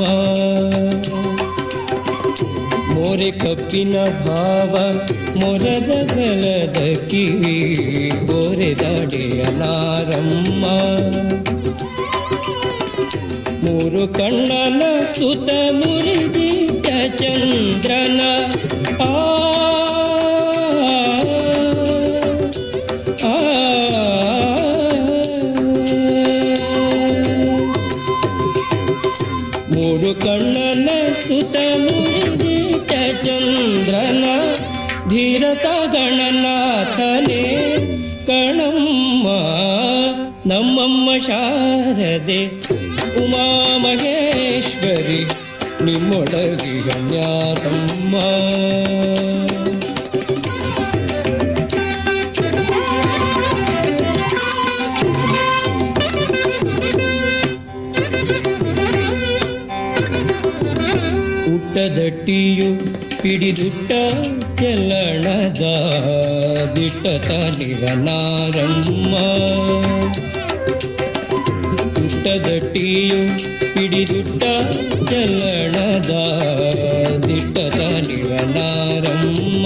[SPEAKER 5] ಮೋರೆ ಕಪ್ಪಿನ ಭಾವ ಮೊರದ ಗಲದ ಕಿವಿ ಕೋರೆದಾಡೆಯ ನಾರಮ್ಮ. ಮೂರು ಕಣ್ಣನ ಸುತ ಮುರಿದಿಟ್ಟ ಚಂದ್ರನ ಮೂರು ಕಣ್ಣನ ಸುತ ಮುರಿದಿಟ್ಟ ಚಂದ್ರನ ಧೀರತ ಗಣನಾಥನೇ ಕಣಮ್ಮ ನಮ್ಮಮ್ಮ ಶಾರದೆ ಉಮಾ ಮಹೇಶ್ವರಿ ನಿಮ್ಮೊಡಗಿಗ ನ್ಯಾರಮ್ಮ. ುಟ್ಟದಟ್ಟಿಯು ಪಿಡಿದುಟ್ಟ ಚೆಲ್ಲಣದ ದಿಟ್ಟತ ನಿವನಾರಮ್ಮ. ುಟ್ಟದಟ್ಟಿಯು ಪಿಡಿದುಟ್ಟ ಚೆಲ್ಲಣದ ದಿಟ್ಟತ ನಿವನಾರಮ್ಮ.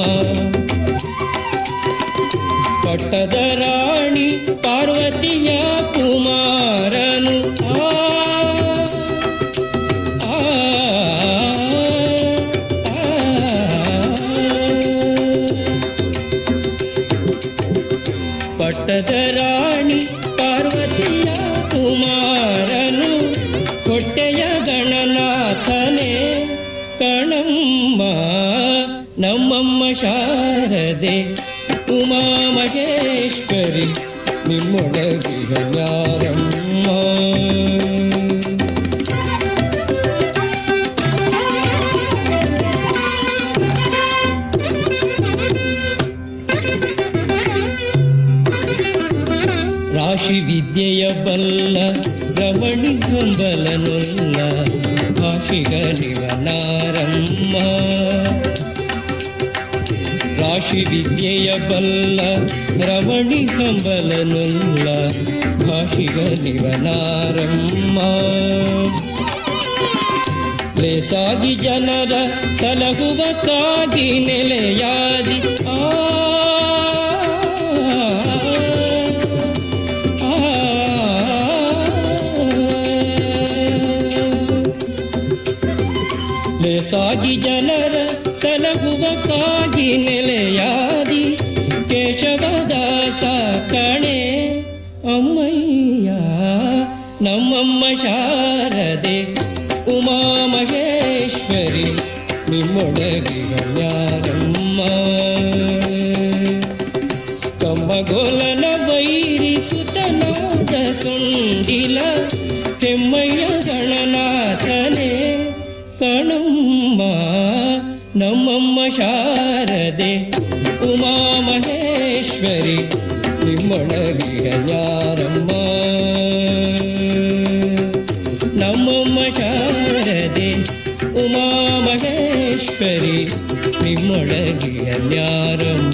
[SPEAKER 5] ಪಟ್ಟದ ರಾಣಿ ಪಾರ್ವತಿಯ ಕುಮಾರನು ಪಟ್ಟದ ರಾಣಿ ಪಾರ್ವತಿಯ ಕುಮಾರನು ಹೊಟ್ಟೆಯ ಗಣನಾಥನೇ ಕಣಮ್ಮ ನಮ್ಮಮ್ಮ ಶಾರದೆ ಉಮಾ ಮಹೇಶ್ವರಿ ನಿಮ್ಮೊಡಗಿಗ ನ್ಯಾರಮ್ಮ. ರಾಶಿ ವಿದ್ಯೆಯ ಬಲ್ಲ ರಮಣಿ ಹಂಬಲನುಲ್ಲ ಭಾಷಿಗನಿವ ನಾರಮ್ಮ. ರಾಶಿ ವಿದ್ಯೆಯ ಬಲ್ಲ ರಮಣಿ ಹಂಬಲನುಲ್ಲ ಭಾಷಿಗನಿವ ನಾರಮ್ಮ. ಲೇಸಾಗಿ ಜನರ ಸಲಹುವಕ್ಕಾಗಿ ನೆಲೆಯಾದಿ ಸಾಗಿ ಜನರ ಸಲಹುವಕ್ಕಾಗಿ ನೆಲೆಯಾದಿ ಕೇಶವದಾಸ ಕಣೆ ಅಮ್ಮಯ್ಯ ನಮ್ಮಮ್ಮ ಶಾರದೆ ಉಮಾ ಮಹೇಶ್ವರಿ ನಿಮ್ಮೊಡಗಿಗ ನ್ಯಾರಮ್ಮ. ಕಂಬಗೋಲನ ವೈರಿ ಸುತನಾದ ಸುಂಡಿಲ ಹೆಮ್ಮಯ್ಯ ಗಣನಾಥನೇ ಕಣಮ್ಮ ನಮ್ಮಮ್ಮ ಶಾರದೆ ಉಮಾ ಮಹೇಶ್ವರಿ ನಿಮ್ಮೊಡಗಿಗ ನ್ಯಾರಮ್ಮ. ನಮ್ಮಮ್ಮ ಶಾರದೆ ಉಮಾ ಮಹೇಶ್ವರಿ ನಿಮ್ಮೊಡಗಿಗ ನ್ಯಾರಮ್ಮ.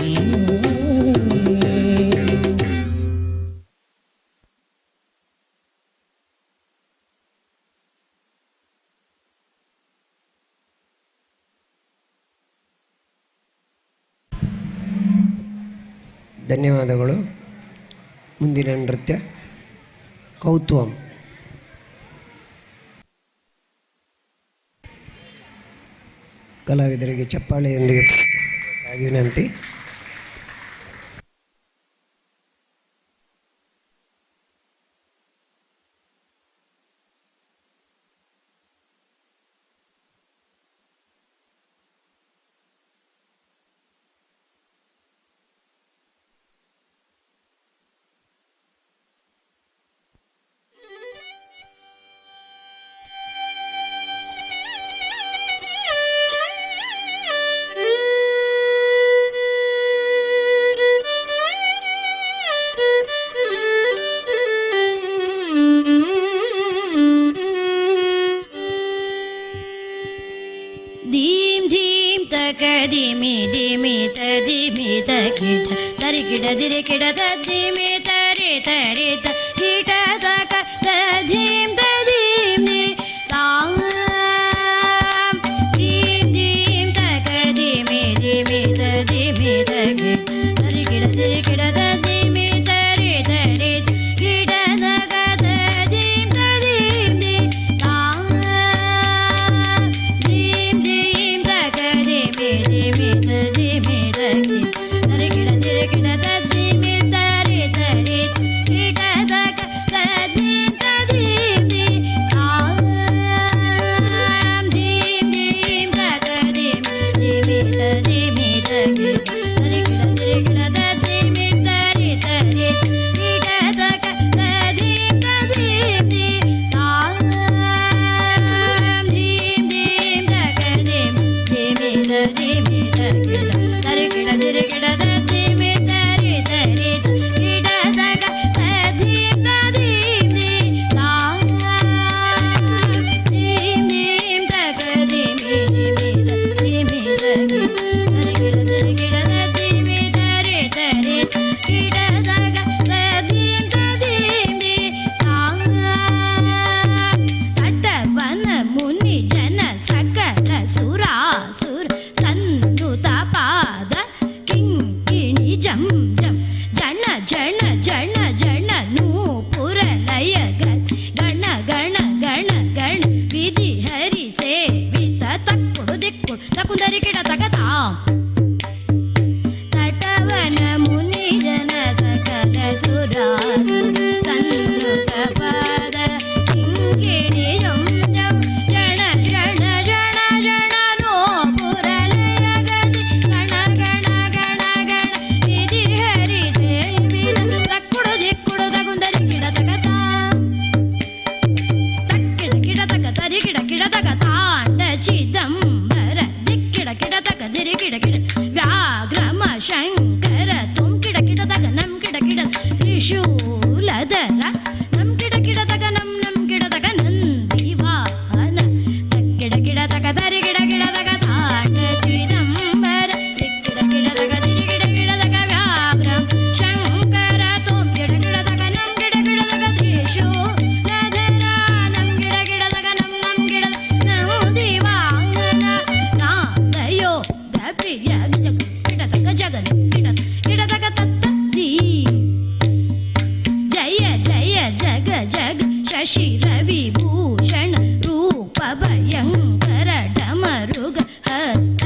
[SPEAKER 1] ಧನ್ಯವಾದಗಳು. ಮುಂದಿನ ನೃತ್ಯ ಕೌತುವಂ. ಕಲಾವಿದರಿಗೆ ಚಪ್ಪಾಳೆಯೊಂದಿಗೆ ವಿನಂತಿ.
[SPEAKER 2] ಕಿಡದಿರೆ ಕಿಡದ ಧಿಮೆ ತರೆ ತರೆ ಕಿಟದ ಧೀಂ ತದೀಂ ತಾಂ ಧೀಂ ಧೀಂ ತಕ ಧಿಮೆ ಧಿಮೆ ತಧಿಮೆ ತಗೆ ತರೆ ಕಿಡದಿರೆ ಕಿಡದ ಧಿಮೆ ತರೆ ತರೆ ಕಿಡದ ಗದ ಧೀಂ ತದೀಂ ತಾಂ ಧೀಂ ಧೀಂ ತಕ ಧಿಮೆ ಧಿಮೆ ತಧಿಮೆ ತಗೆ ತರೆ ಕಿಡದಿರೆ ಕಿಡದ ಧಿಮೆ ತರೆ ತರೆ ಕಿಡದ ಗದ ಧೀಂ ತದೀಂ ತಾಂ ಧೀಂ ಧೀಂ ತಕ ಧಿಮೆ ಧಿಮೆ ತಧಿಮೆ ತಗೆ ತರೆ ಕಿಡದಿರೆ ಕಿಡದ ಧಿಮೆ ತರೆ ತರೆ ಕಿಡದ ಗದ ಧೀಂ ತದೀಂ ತಾಂ ಧೀಂ ಧೀಂ ತಕ ಧಿಮೆ ಧಿಮೆ ತಧಿಮೆ ತಗೆ ತರೆ ಕಿಡದಿರೆ ಕಿಡದ ಧಿಮೆ ತರೆ ತರೆ ಕಿಡದ ಗದ ಧೀಂ ತದೀಂ ತಾಂ ಧೀಂ ಧೀಂ ತಕ ಧಿಮೆ ಧಿಮೆ ತಧಿಮೆ ತಗೆ ತರೆ ಕಿಡದಿರೆ ಕಿಡದ ಧಿಮೆ ತರೆ ತರೆ ಕಿಡದ ಗದ ಧೀಂ ತದೀಂ ತಾಂ ಕಟವನ ಮುನಿ ಜನ ಸಕಲ ಸುರಾಸುರ ಸನ್ನುತ ಪಾದ ಕಿಂಕಿಣಿ ಜಂ ಜಂ ಜಣ ಜಣ ಜಣ ಜಣ ನೂಪುರ ಲಯ ಗಣ ಗಣ ಗಣ ಗಣ ವಿಧಿ ಹರಿ ಸೇವಿತ ತಕ್ಕುಡು ದಿಕ್ಕುಡು ತಕುಂದರಿ ಕಿಡ ತಗತಾಂ ತಟವನ ಮುನಿ ಜನ ಸಕಲ ಸುರಾಸುರ ಸನ್ನುತ ಪಾದ ಕಿಂಕಿಣಿ ಜಂ ಜಂ ಜಣ ಜಣ ಜಣ ಜಣ ನೂಪುರ ಲಯ ಗಣ ಗಣ ಗಣ ಗಣ ವಿಧಿ ಹರಿ ಸೇವಿತ ತಕ್ಕುಡು ದಿಕ್ಕುಡು ತಕುಂದರಿ ಕಿಡ ತಗತಾಂ ತಕ್ಕಿಡ ಕಿಡ ತಕ ತರಿ ಕಿಡ ಕಿಡ ತಕ ತಾಂಡ ಚಿದಂಬರ ದಿಕ್ಕಿಡ ಕಿಡ ತಕ ದಿರಿ ಕಿಡ ಕಿಡ ವ್ಯಾಘ್ರಮ ಶಂಕರ ತುಂ ಕಿಡ ಕಿಡ ತಕ ನಂ ಕಿಡ ಕಿಡ ತ್ರಿಶೂಲಧರ ನಂ ಕಿಡ ಕಿಡ ತಕ ನಂ ನಂ ಕಿಡ ತಕ ನಂದಿ ವಾಹನ ತಕ್ಕಿಡ ಕಿಡ ತಕ ತರಿ ಕಿಡ ಕಿಡ ತಕ ತಾಂಡ ಚಿದಂಬರ ದಿಕ್ಕಿಡ ಕಿಡ ತಕ ದಿರಿ ಕಿಡ ಕಿಡ ತಕ ವ್ಯಾಘ್ರಮ ಶಂಕರ ತುಂ ಕಿಡ ಕಿಡ ತಕ ನಂ ಕಿಡ ಕಿಡ ತಕ ತ್ರಿಶೂಲಧರ ನಂ ಕಿಡ ಕಿಡ ತಕ ನಂ ನಂ ಕಿಡ ನಂದಿ ವಾಹನ ನಾದಯೋ ಪ್ರಿಯ ಕಿಡ ತಕ ಜಗನ್ ಕಿಡ ಕಿಡ ತಕ ತತ್ತ ಧೀ ಜಯ ಜಯ ಜಗ ಜಗ ಶಶಿ ರವಿ ಭೂಷಣ ರೂಪ ಭಯಂಕರ ಡಮರುಗ ಹಸ್ತ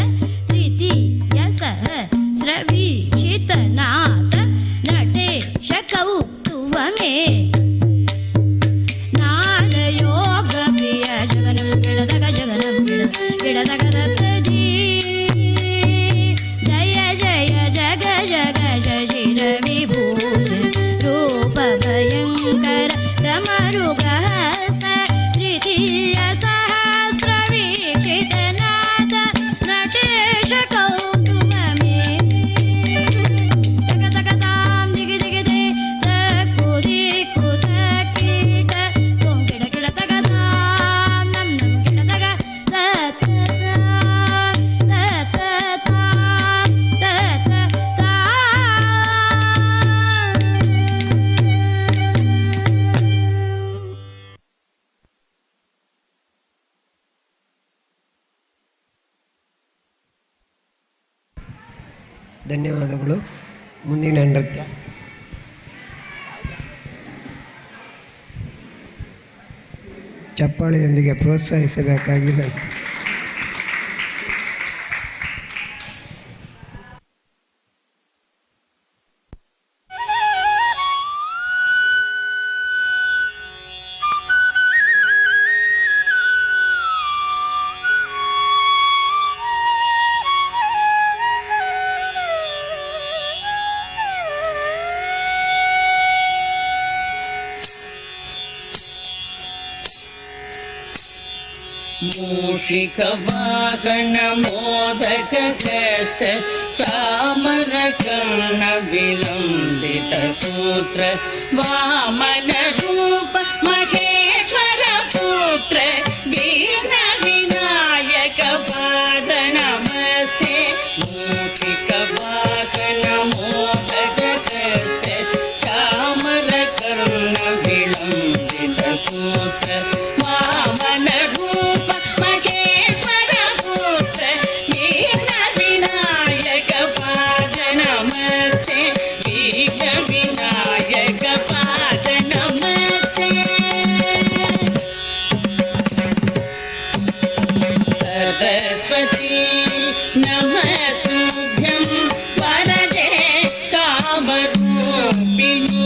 [SPEAKER 2] ತೃತೀಯ ಸಹಸ್ರ ವೀಕ್ಷಿತನಾಥ ನಟೇಶ ಕೌತುವಮೇ ನಾಗಯೋಗ ಪ್ರಿಯ ಜಗನಂ ಗಿಡದಗ ಜಗನಂ ಗಿಡದಗ ದತ್ತಜೀ ಜಯ ಜಯ ಜಗ ಜಗ ಶಶಿ ರವಿ ಭೂಷಣ ರೂಪ ಭಯಂಕರ ಡಮರುಗ ಹಸ್ತ ತೃತೀಯ ಸಹಸ್ರ ವೀಕ್ಷಿತನಾಥ ನಟೇಶ ಕೌತುಕಮೇ ತಕ ತಕ ತಾಂ ದಿಗಿ ದಿಗಿ ದೇ ತಕ್ಕು ದಿಕ್ಕು ತಕ್ಕಿಟ ತೊಂ ಕಿಡ ಕಿಡ ತಕ ತಾಂ ನಂ ನಂ ಕಿಡ ತಕ ತತ ತಾಂ ತತ ತಾಂ ತತ ತಾಂ
[SPEAKER 1] ಧನ್ಯವಾದಗಳು. ಮುಂದಿನ ನೃತ್ಯ ಚಪ್ಪಾಳೆಯೊಂದಿಗೆ ಪ್ರೋತ್ಸಾಹಿಸಬೇಕಾಗಿ ವಿನಂತಿ.
[SPEAKER 5] मूषिक वाहन मोदक हस्त चामर कर्ण विलंबित सूत्र वामन रूप महेश्वर पुत्र दीन विनायक पाद नमस्ते मूषिक वाहन मोदक ವಿಳಂಬಿತ ಸೂತ್ರ ವಾಮನ ರೂಪ ಮಹೇಶ್ವರ ಪುತ್ರ ವಿಘ್ನ ವಿನಾಯಕ ಪಾದ ನಮಸ್ತೆ ವಿಘ್ನ ವಿನಾಯಕ ಪಾದ ನಮಸ್ತೆ ಸರಸ್ವತಿ ನಮಸ್ತುಭ್ಯಂ ವರದೆ ಕಾಮರೂಪಿಣಿ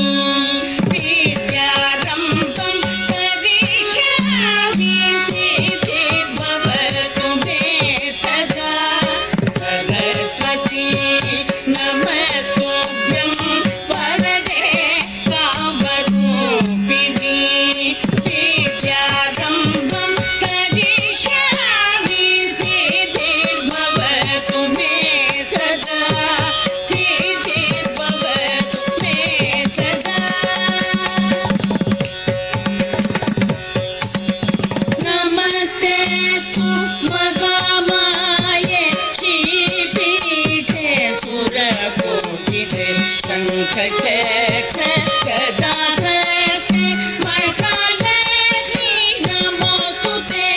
[SPEAKER 5] ವಿದ್ಯಾರಂಭಂ ಕರಿಷ್ಯಾಮಿ ಸಿದ್ಧಿರ್ಭವತು ಮೇ ಸದಾ ಸರಸ್ವತಿ ನಮಸ್ತುಭ್ಯಂ ವರದೆ ಕಾಮರೂಪಿಣಿ ವಿದ್ಯಾರಂಭಂ ಕರಿಷ್ಯಾಮಿ ಸಿದ್ಧಿರ್ಭವತು ಮೇ ಸದಾ ಸಿದ್ಧಿರ್ಭವತು ಮೇ ಸದಾ ನಮಸ್ತೆಸ್ತು ಮಹಾಮಾಯೆ ಶ್ರೀಪೀಠೆ ಸುರಪೂಜಿತೆ ಶಂಖಚಕ್ರ ಗದಾಹಸ್ತೆ ಮಹಾಲಕ್ಷ್ಮೀ ನಮೋಸ್ತುತೆ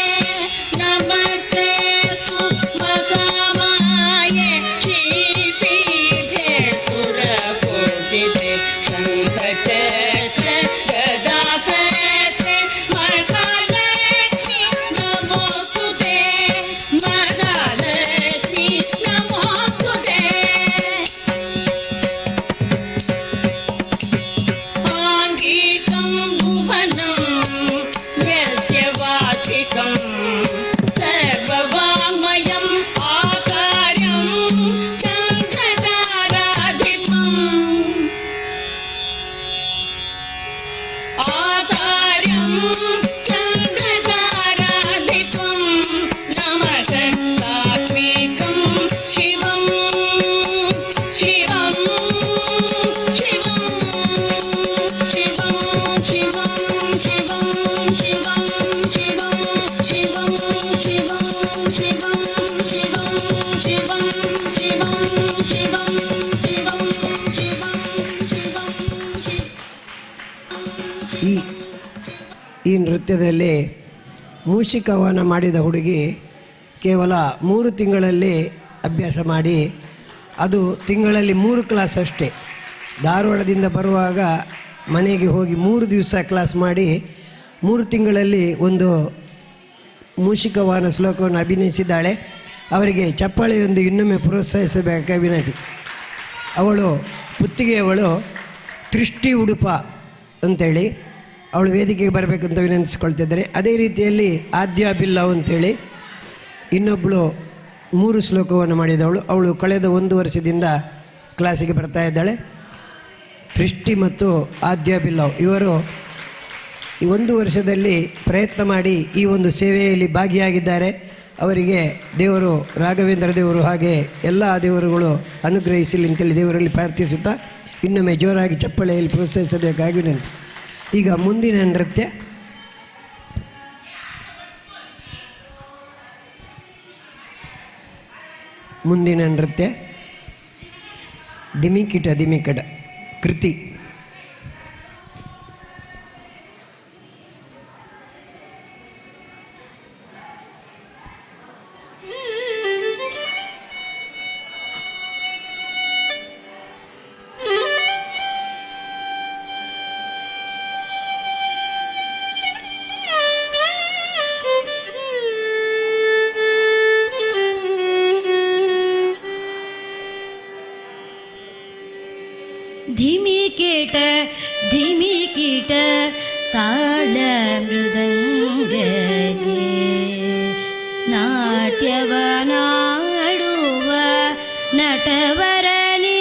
[SPEAKER 5] ನಮಸ್ತೆಸ್ತು ಮಹಾಮಾಯೆ ಶ್ರೀಪೀಠೆ ಸುರಪೂಜಿತೆ ಶಂಖಚಕ್ರ ಗದಾಹಸ್ತೆ ಮಹಾಲಕ್ಷ್ಮೀ ನಮೋಸ್ತುತೆ ಮಹಾಲಕ್ಷ್ಮೀ ನಮೋಸ್ತುತೆ ಆಂಗಿಕಂ ಭುವನಂ ಯಸ್ಯ ವಾಚಿಕಂ ಸರ್ವವಾಮಯಂ ಆಕಾರ್ಯಂ ಚಂದ್ರತಾರಾಧಿಪಂ ಆಕಾರ್ಯಂ ಚಂದ್ರತಾರಾಧಿಪಂ ನಮಃ ಸಾತ್ವಿಕಂ ಶಿವಂ ಶಿವಂ ಶಿವಂ ಶಿವಂ ಶಿವಂ ಶಿವಂ ಶಿವಂ ಶಿವಂ ಶಿವಂ ಶಿವಂ ಶಿವಂ ಶಿವಂ ಶಿವಂ ಶಿವಂ ಶಿವಂ ಶಿವಂ ಶಿವಂ ಶಿವಂ
[SPEAKER 1] ಈ ನೃತ್ಯದಲ್ಲಿ ಮೂಷಿಕವನ ಮಾಡಿದ ಹುಡುಗಿ ಕೇವಲ 3 ತಿಂಗಳಲ್ಲಿ ಅಭ್ಯಾಸ ಮಾಡಿ, ಅದು ತಿಂಗಳಲ್ಲಿ 3 ಕ್ಲಾಸ್ ಅಷ್ಟೇ. ಧಾರವಾಡದಿಂದ ಬರುವಾಗ ಮನೆಗೆ ಹೋಗಿ 3 ದಿವಸ ಕ್ಲಾಸ್ ಮಾಡಿ 3 ತಿಂಗಳಲ್ಲಿ ಒಂದು ಮೂಷಿಕವಾನ ಶ್ಲೋಕವನ್ನು ಅಭಿನಯಿಸಿದ್ದಾಳೆ. ಅವರಿಗೆ ಚಪ್ಪಾಳೆಯೊಂದು ಇನ್ನೊಮ್ಮೆ ಪ್ರೋತ್ಸಾಹಿಸಬೇಕಾಗಿ ವಿನಂತಿ. ಅವಳು ಪುತ್ತಿಗೆಯವಳು ದೃಷ್ಟಿ ಉಡುಪ ಅಂತೇಳಿ ಅವಳು ವೇದಿಕೆಗೆ ಬರಬೇಕಂತ ವಿನಂತಿಸ್ಕೊಳ್ತಿದ್ದಾರೆ. ಅದೇ ರೀತಿಯಲ್ಲಿ ಆದ್ಯ ಬಿಲ್ಲವ್ ಅಂತೇಳಿ ಇನ್ನೊಬ್ಬಳು 3 ಶ್ಲೋಕವನ್ನು ಮಾಡಿದವಳು. ಅವಳು ಕಳೆದ 1 ವರ್ಷದಿಂದ ಕ್ಲಾಸಿಗೆ ಬರ್ತಾ ಇದ್ದಾಳೆ. ದೃಷ್ಟಿ ಮತ್ತು ಆದ್ಯ ಬಿಲ್ಲವ್ ಇವರು ಈ 1 ವರ್ಷದಲ್ಲಿ ಪ್ರಯತ್ನ ಮಾಡಿ ಈ ಒಂದು ಸೇವೆಯಲ್ಲಿ ಭಾಗಿಯಾಗಿದ್ದಾರೆ. ಅವರಿಗೆ ದೇವರು, ರಾಘವೇಂದ್ರ ದೇವರು ಹಾಗೆ ಎಲ್ಲ ದೇವರುಗಳು ಅನುಗ್ರಹಿಸಲಿ ಅಂತೇಳಿ ದೇವರಲ್ಲಿ ಪ್ರಾರ್ಥಿಸುತ್ತಾ ಇನ್ನೊಮ್ಮೆ ಜೋರಾಗಿ ಚಪ್ಪಳೆಯಲ್ಲಿ ಪ್ರೋತ್ಸಾಹಿಸಬೇಕಾಗಿ ವಿನಂತಿ. ಈಗ ಮುಂದಿನ ನೃತ್ಯ ದಿಮಿಕಿಟ ದಿಮಿಕಟ ಕೃತಿ.
[SPEAKER 2] ಧಿಮಿಕೇಟ ಧಿಮಿಕೀಟ ತಾಳ ಮೃದಂಗಗೆ ನಾಟ್ಯವನಾಡುವ ನಟವರನೇ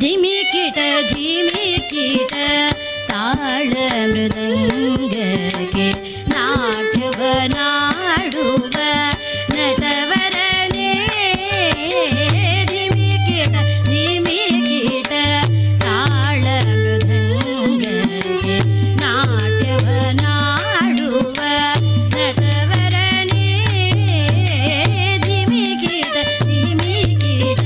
[SPEAKER 2] ಧಿಮಿಕೀಟ ಧಿಮಿಕೀಟ ತಾಳ ಮೃದಂಗಗೆ ನಾಟ್ಯವನಾಡುವ ನಟವರನೇ ಧಿಮಿಕೀಟ ಧಿಮಿಕೀಟ ತಾಳ ಮೃದಂಗಗೆ ನಾಟ್ಯವನಾಡುವ ನಟವರನೇ ಧಿಮಿಕೀಟ ಧಿಮಿಕೀಟ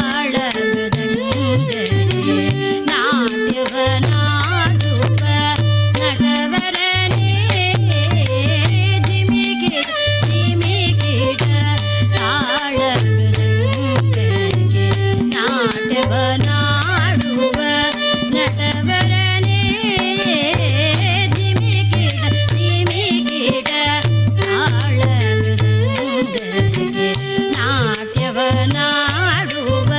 [SPEAKER 2] ತಾಳ ಮೃದಂಗಕ್ಕೆ ನಾಟ್ಯವ ನಾಡುವ ನಟವರನೇ ಧಿಮಿಕಿಡ ಧಿಮಿಕಿಡ ತಾಳ ಮೃದಂಗಕ್ಕೆ ನಾಟ್ಯವ ನಾಡುವ ನಟವರನೇ ಧಿಮಿಕಿಡ ಧಿಮಿಕಿಡ ತಾಳ ಮೃದಂಗಕ್ಕೆ ನಾಟ್ಯವ ನಾಡುವ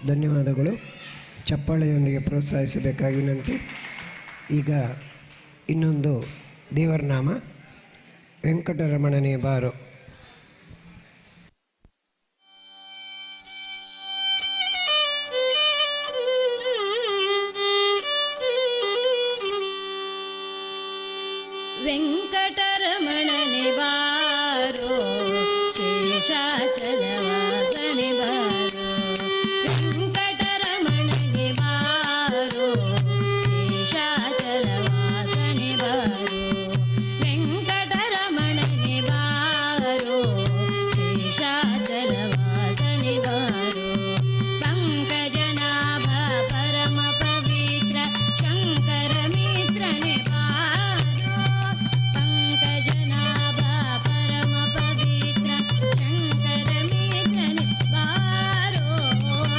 [SPEAKER 1] ಧನ್ಯವಾದಗಳು. ಚಪ್ಪಾಳೆಯೊಂದಿಗೆ ಪ್ರೋತ್ಸಾಹಿಸಬೇಕಾಗಿ ವಿನಂತಿ. ಈಗ ಇನ್ನೊಂದು ದೇವರ ನಾಮ, ವೆಂಕಟರಮಣನೇ ಬಾರೋ.
[SPEAKER 2] ವೆಂಕಟರಮಣನೆ ಬಾರೋ, ಶೇಷಾಚಲವಾಸನೆ ಬಾರೋ. ವೆಂಕಟರಮಣನೆ ಬಾರೋ, ಶೇಷಾಚಲವಾಸನೆ ಬಾರೋ. ವೆಂಕಟರಮಣನೆ ಬಾರೋ, ಶೇಷಾಚಲವಾಸನೆ ಬಾರೋ. ಪಂಕಜನಾಭ ಪರಮ ಪವಿತ್ರ ಶಂಕರ ಮಿತ್ರನೆ ಬಾರೋ. ಪಂಕಜನಾಭ ಪರಮ ಪವಿತ್ರ ಶಂಕರ ಮಿತ್ರನೆ ಬಾರೋ.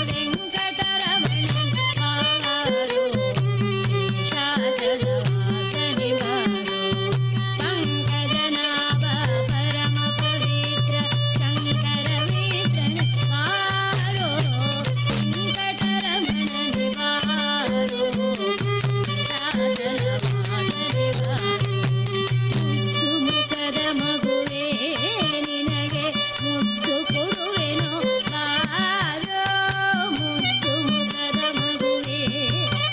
[SPEAKER 2] ವೆಂಕಟರಮಣನೆ ಬಾರೋ, ಶೇಷಾಚಲವಾಸನೆ ಬಾರೋ. ಪಂಕಜನಾಭ ಪರಮ ಪವಿತ್ರ ಶಂಕರ ಮಿತ್ರನೆ ಬಾರೋ. ವೆಂಕಟರಮಣನೆ ಬಾರೋ, ಶೇಷಾಚಲವಾಸನೆ ಬಾರೋ. ಮುದ್ದು ಮುಖದ ಮಗುವೇ ನಿನಗೆ ಮುದ್ದು ಕೊಡುವೆನೋ ಬಾರೋ. ಮುದ್ದು ಮುಖದ ಮಗುವೇ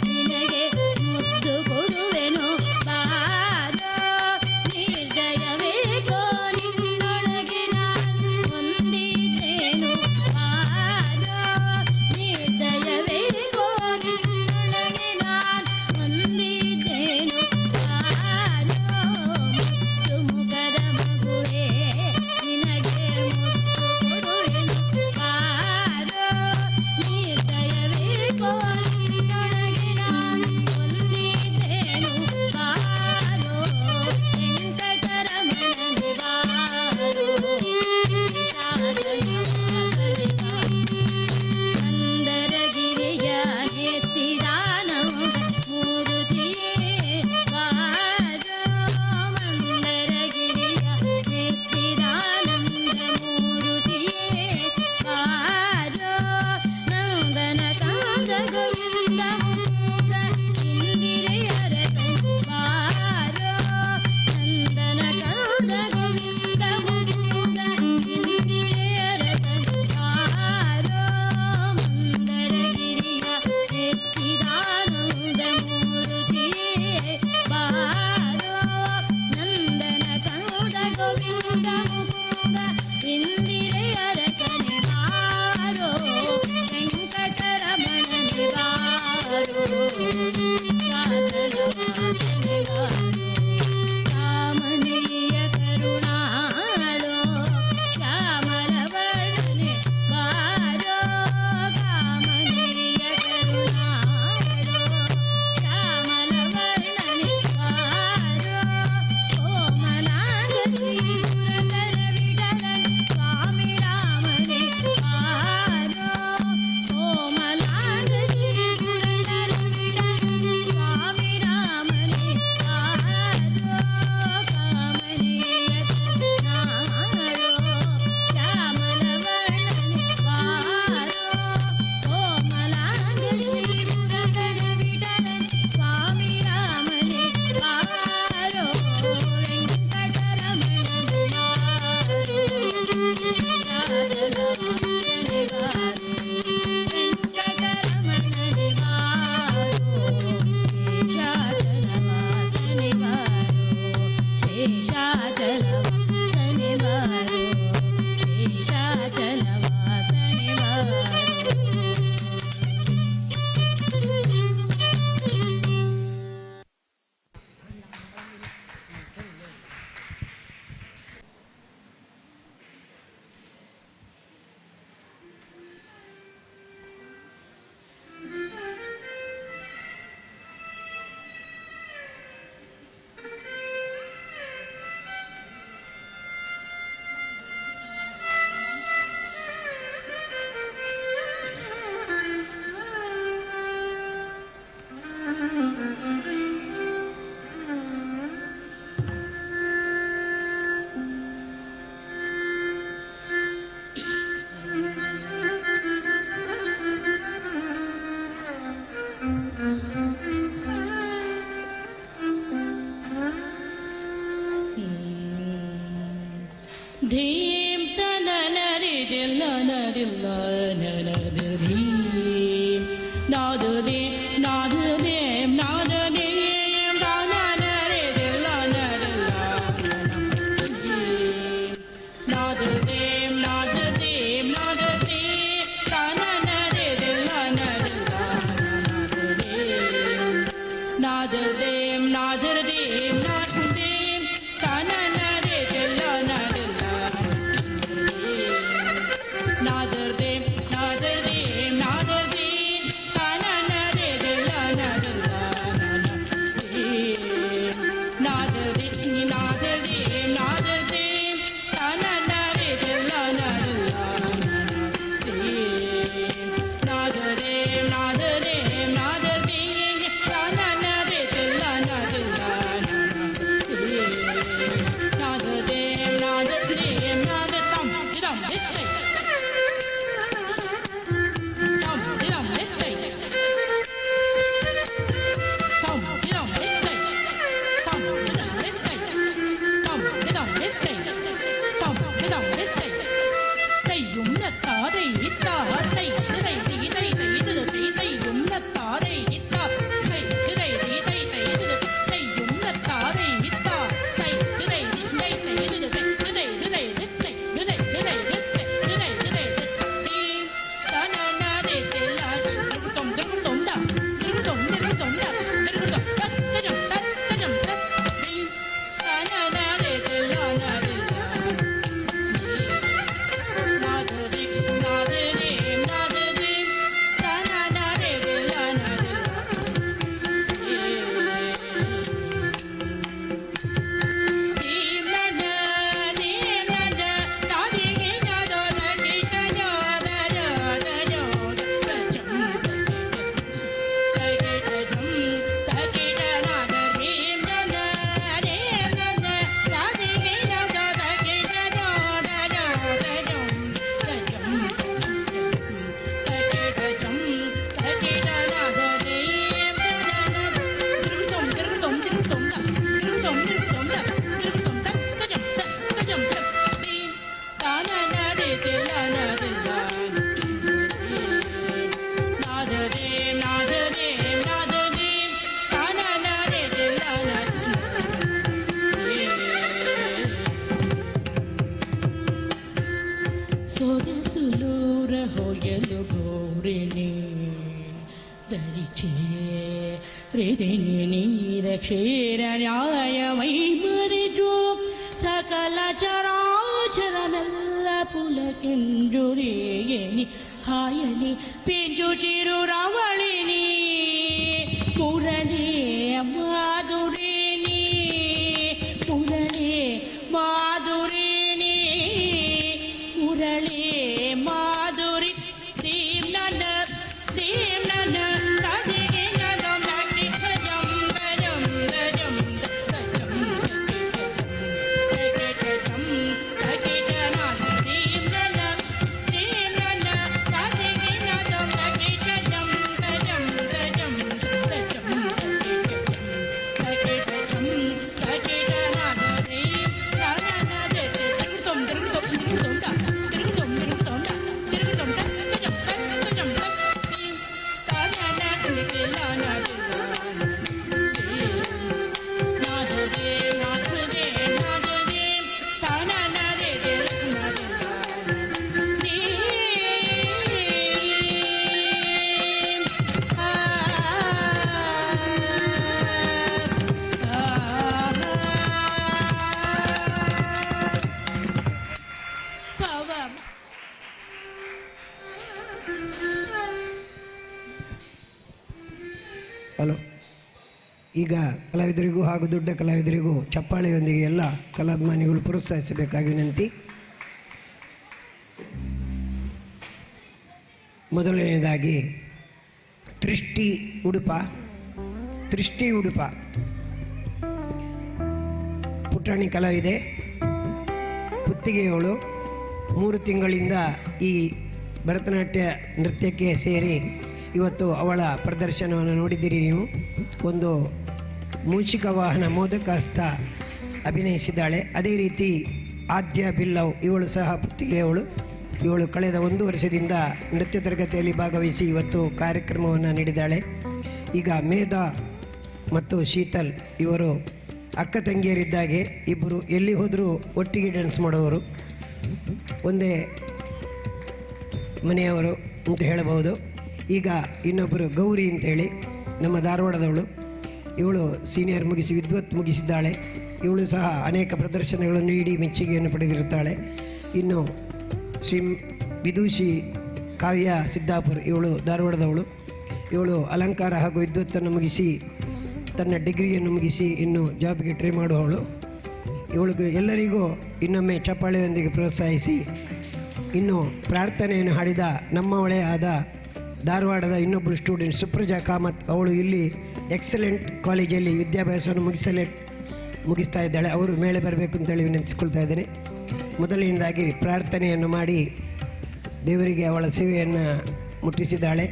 [SPEAKER 2] ನಿನಗೆ ಮುದ್ದು ಕೊಡುವೆನೋ ಬಾರೋ. ನಿರ್ದಯವೇಕೋ ನಿನ್ನೊಳಗೆ ನಾನು ಹೊಂದಿದ್ದೇನು ಬಾರೋ. ನಿರ್ದಯವೇಕೋ ನಿನ್ನೊಳಗೆ ನಾನು ಹೊಂದಿದ್ದೇನು ಬಾರೋ. ಮುದ್ದು ಮುಖದ ಮಗುವೇ ನಿನಗೆ ಮುದ್ದು ಕೊಡುವೆನು ಬಾರೋ. ನಿರ್ದಯವೇಕೋ ನಿನ್ನೊಳಗೆ ನಾನು ಹೊಂದಿದ್ದೇನು ಬಾರೋ. ವೆಂಕಟರಮಣನೆ ಬಾರೋ, ಶೇಷಾಚಲವಾಸನೆ ಬಾರೋ. ಮಂದರಗಿರಿಯ ನೆತ್ತಿದಾನಂದ ಮೂರುತಿಯೇ ಬಾರೋ. ಮಂದರಗಿರಿಯ ನೆತ್ತಿದಾನಂದ ಮೂರುತಿಯೇ ಬಾರೋ. ನಂದನ ಕಾಂದ ಗೋವಿಂದ ಮುಕುಂದ ಇಂದಿರೆಯ ರಸನೆ ಬಾರೋ. ನಂದನ ಕಾಂದ ಗೋವಿಂದ ಮುಕುಂದ ಇಂದಿರೆಯ ರಸನೆ ಬಾರೋ. ಮಂದರಗಿರಿಯ ನೆತ್ತಿದಾನಂದ ಮೂರುತಿಯೇ ಬಾರೋ. ನಂದನ ಕಾಂದ ಗೋವಿಂದ ಮುಕುಂದ ಇಂದಿರೆಯ ರಸನೆ ಬಾರೋ. ವೆಂಕಟರಮಣನೆ ಬಾರೋ, ಶೇಷಾಚಲವಾಸನೆ ಬಾರೋ. ಕಾಮನೀಯ ಕರುಣಾಳೋ ಶ್ಯಾಮಲ ವರ್ಣನೆ ಬಾರೋ. ಕಾಮನೀಯ ಕರುಣಾಳೋ ಶ್ಯಾಮಲ ವರ್ಣನೆ ಬಾರೋ. ಕೋಮಲಾಂಗ ಶ್ರೀ ಪುರಂದರ ವಿಠಲನ್ ಸ್ವಾಮಿ ರಾಮನೆ ಬಾರೋ. ಕೋಮಲಾಂಗ ಶ್ರೀ ಪುರಂದರ ವಿಠಲನ್
[SPEAKER 4] ಧೀಂ ತನನರಿದಿಲ್ಲ ನರಿಲ್ಲ ನನದಿರ್ಧೀಂ ನಾದದೇಂ ನಾದದೇಂ ನಾದದೇಂ ನಾನನರಿದಿಲ್ಲ ನರಿಲ್ಲ ನಾದದೇಂ ನಾದದೇಂ ನಾದದೇಂ ತನನರಿದಿಲ್ಲ ನರಿಲ್ಲ ನಾದದೇಂ ನಾದದೇಂ ನಾದದೇಂ ತನನರಿದಿಲ್ಲ ನರಿಲ್ಲ ನಾದರ್ದೇಂ ನಾದರ್ದೇಂ ನಾದರ್ದೇಂ ತನನರಿದಿಲ್ಲ ನರಿಲ್ಲ ನಾದರ್ದೇಂ ನಾದರ್ದೇಂ ನಾದರ್ದೇಂ ತನನರಿದಿಲ್ಲ ನರಿಲ್ಲ ನಾದರ್ದೇಂ ನಾದರ್ದೇಂ ನಾದರ್ದೇಂ ತನನರಿದಿಲ್ಲ ನರಿಲ್ಲ ನಾದರ್ದೇಂ ನಾದರ್ದೇಂ ನಾದರ್ತಾಂ ಇದಂ ಹಿತ್ತೈ ತಾಂ ಇದಂ ಹಿತ್ತೈ ತಾಂ ಇದಂ ಹಿತ್ತೈ ತಾಂ ಇದಂ ಹಿತ್ತೈ ತಾಂ ಇದಂ ಹಿತ್ತೈ ತಾಂ ಇದಂ ಹಿತ್ತೈ ತೈಯುಂ ನತ್ತಾದೈ ಹಿತ್ತ ತೈ ತೈ ತೈ ತೈ ತೈ ತೈ ತೈಯುಂ ನತ್ತಾದೈ ಹಿತ್ತ ತೈ ತೈ ತೈ ತೈ ತೈ ತೈಯುಂ ನತ್ತಾದೈ ಹಿತ್ತ ತೈ ತೈ ತೈ ತೈ ತೈ ತೈ ತೈ ತೈ ಸೊಗಸುಲೂರ ಹೊಯಲು ಗೋರಿನಿ ಧರಿಚೇ ಹೃದಯ ನೀರ ಕ್ಷೀರ ನ್ಯಾಯವೈ ಮರಿಜು ಸಕಲ ಚರಾಚರನೆಲ್ಲ ಪುಲಕೆಂಜುರಿಯೇನಿ ಹಾಯನಿ ಪಿಂಜು ಚಿರು ರವಳಿನಿ ಪುರನೇ ಮಾಧುರಿನಿ ಪುರನೇ ಮಾಧುರಿನಿ ಮುರಳಿ ಮಾಧುರಿ ಸೀಮ್ ನನ್ನ ರಾಧೆಗೆ ನಗಂ ಲಕ್ಕಿ ಗಜಂ ಗಜಂ ಗಜಂ ಗಜಂ ಗಜಂ ಗಜನಾಥ ಸೀಮ್ ನನ್ನ ರಾಧೆಗೆ ನಗಂ ಲಕ್ಕಿ ಗಜಂ ಗಜಂ ಗಜಂ ಗಜಂ ಗಜಂ ಗಜನಾಥ ಸೀಮ್ ನನ್ನ ತಿರುಗುತ್ತಂ ತಿರುಗುತ್ತಂ ತಿರುಗುತ್ತಂ
[SPEAKER 1] ಹಲೋ. ಈಗ ಕಲಾವಿದರಿಗೂ ಹಾಗೂ ದೊಡ್ಡ ಕಲಾವಿದರಿಗೂ ಚಪ್ಪಾಳೆಯೊಂದಿಗೆ ಎಲ್ಲ ಕಲಾಭಿಮಾನಿಗಳು ಪ್ರೋತ್ಸಾಹಿಸಬೇಕಾಗಿ ವಿನಂತಿ. ಮೊದಲನೆಯದಾಗಿ ತ್ರಿಷ್ಟಿ ಉಡುಪ ಪುಟಾಣಿ ಕಲಾವಿದೆ, ಪುತ್ತಿಗೆಯವಳು. 3 ತಿಂಗಳಿಂದ ಈ ಭರತನಾಟ್ಯ ನೃತ್ಯಕ್ಕೆ ಸೇರಿ ಇವತ್ತು ಅವಳ ಪ್ರದರ್ಶನವನ್ನು ನೋಡಿದ್ದೀರಿ ನೀವು. ಒಂದು ಮೂಷಿಕ ವಾಹನ ಮೋದಕಸ್ಥ ಅಭಿನಯಿಸಿದ್ದಾಳೆ. ಅದೇ ರೀತಿ ಆದ್ಯ ಬಿಲ್ಲವ್ ಇವಳು ಸಹ ಪುತ್ತಿಗೆಯವಳು. ಇವಳು ಕಳೆದ 1 ವರ್ಷದಿಂದ ನೃತ್ಯ ತರಗತಿಯಲ್ಲಿ ಭಾಗವಹಿಸಿ ಇವತ್ತು ಕಾರ್ಯಕ್ರಮವನ್ನು ನೀಡಿದ್ದಾಳೆ. ಈಗ ಮೇಧಾ ಮತ್ತು ಶೀತಲ್ ಇವರು ಅಕ್ಕ ತಂಗಿಯರಿದ್ದಾಗೆ, ಇಬ್ಬರು ಎಲ್ಲಿ ಹೋದರೂ ಒಟ್ಟಿಗೆ ಡ್ಯಾನ್ಸ್ ಮಾಡೋರು, ಒಂದೇ ಮನೆಯವರು ಅಂತ ಹೇಳಬಹುದು. ಈಗ ಇನ್ನೊಬ್ಬರು ಗೌರಿ ಅಂತೇಳಿ ನಮ್ಮ ಧಾರವಾಡದವಳು, ಇವಳು ಸೀನಿಯರ್ ಮುಗಿಸಿ ವಿದ್ವತ್ ಮುಗಿಸಿದ್ದಾಳೆ. ಇವಳು ಸಹ ಅನೇಕ ಪ್ರದರ್ಶನಗಳನ್ನು ನೀಡಿ ಮೆಚ್ಚುಗೆಯನ್ನು ಪಡೆದಿರುತ್ತಾಳೆ. ಇನ್ನು ಶ್ರೀ ವಿದೂಷಿ ಕಾವ್ಯ ಸಿದ್ದಾಪುರ್, ಇವಳು ಧಾರವಾಡದವಳು. ಇವಳು ಅಲಂಕಾರ ಹಾಗೂ ವಿದ್ವತ್ತನ್ನು ಮುಗಿಸಿ ತನ್ನ ಡಿಗ್ರಿಯನ್ನು ಮುಗಿಸಿ ಇನ್ನು ಜಾಬ್ಗೆ ಟ್ರೈ ಮಾಡುವವಳು. ಇವಳಿಗೆ ಎಲ್ಲರಿಗೂ ಇನ್ನೊಮ್ಮೆ ಚಪ್ಪಾಳೆಯೊಂದಿಗೆ ಪ್ರೋತ್ಸಾಹಿಸಿ ಇನ್ನು ಪ್ರಾರ್ಥನೆಯನ್ನು ಹಾಡಿದ ನಮ್ಮವಳೇ ಆದ ಧಾರವಾಡದ ಇನ್ನೊಬ್ಬಳು ಸ್ಟೂಡೆಂಟ್ ಸುಪ್ರಜಾ ಕಾಮತ್, ಅವಳು ಇಲ್ಲಿ ಎಕ್ಸಲೆಂಟ್ ಕಾಲೇಜಲ್ಲಿ ವಿದ್ಯಾಭ್ಯಾಸವನ್ನು ಮುಗಿಸ್ತಾ ಇದ್ದಾಳೆ. ಅವರು ಮೇಲೆ ಬರಬೇಕು ಅಂತೇಳಿ ವಿನಂತಿಸ್ಕೊಳ್ತಾ ಇದ್ದೇನೆ. ಮೊದಲನೇದಾಗಿ ಪ್ರಾರ್ಥನೆಯನ್ನು ಮಾಡಿ ದೇವರಿಗೆ ಅವಳ ಸೇವೆಯನ್ನು ಮುಟ್ಟಿಸಿದ್ದಾಳೆ.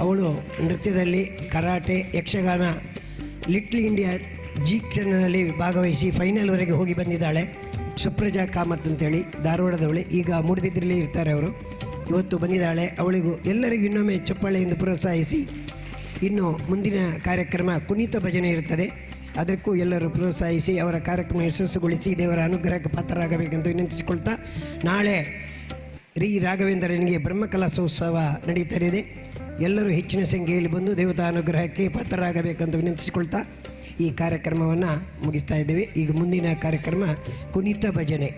[SPEAKER 1] ಅವಳು ನೃತ್ಯದಲ್ಲಿ ಕರಾಟೆ, ಯಕ್ಷಗಾನ, ಲಿಟ್ಲ್ ಇಂಡಿಯಾ ಜಿ10ನಲ್ಲಿ ಭಾಗವಹಿಸಿ ಫೈನಲ್ವರೆಗೆ ಹೋಗಿ ಬಂದಿದ್ದಾಳೆ. ಸುಪ್ರಜಾ ಕಾಮತ್ ಅಂತೇಳಿ ಧಾರವಾಡದವಳೆ, ಈಗ ಮೂಡುಬಿದ್ರೆಯಲ್ಲಿ ಇರ್ತಾರೆ ಅವರು. ಇವತ್ತು ಬಂದಿದ್ದಾಳೆ. ಅವಳಿಗೂ ಎಲ್ಲರಿಗೂ ಇನ್ನೊಮ್ಮೆ ಚಪ್ಪಾಳೆಯಿಂದ ಪ್ರೋತ್ಸಾಹಿಸಿ ಇನ್ನು ಮುಂದಿನ ಕಾರ್ಯಕ್ರಮ ಕುಣಿತ ಭಜನೆ ಇರುತ್ತದೆ, ಅದಕ್ಕೂ ಎಲ್ಲರೂ ಪ್ರೋತ್ಸಾಹಿಸಿ ಅವರ ಕಾರ್ಯಕ್ರಮ ಯಶಸ್ಸುಗೊಳಿಸಿ ದೇವರ ಅನುಗ್ರಹಕ್ಕೆ ಪಾತ್ರರಾಗಬೇಕೆಂದು ವಿನಂತಿಸಿಕೊಳ್ತಾ, ನಾಳೆ ರಾಘವೇಂದ್ರನಿಗೆ ಬ್ರಹ್ಮಕಲಶೋತ್ಸವ ನಡೀತಲಿದೆ. ಎಲ್ಲರೂ ಹೆಚ್ಚಿನ ಸಂಖ್ಯೆಯಲ್ಲಿ ಬಂದು ದೇವತಾ ಅನುಗ್ರಹಕ್ಕೆ ಪಾತ್ರರಾಗಬೇಕೆಂದು ವಿನಂತಿಸಿಕೊಳ್ತಾ ಈ ಕಾರ್ಯಕ್ರಮವನ್ನು ಮುಗಿಸ್ತಾ ಇದ್ದೇವೆ. ಈಗ ಮುಂದಿನ ಕಾರ್ಯಕ್ರಮ ಕುಣಿತ ಭಜನೆ.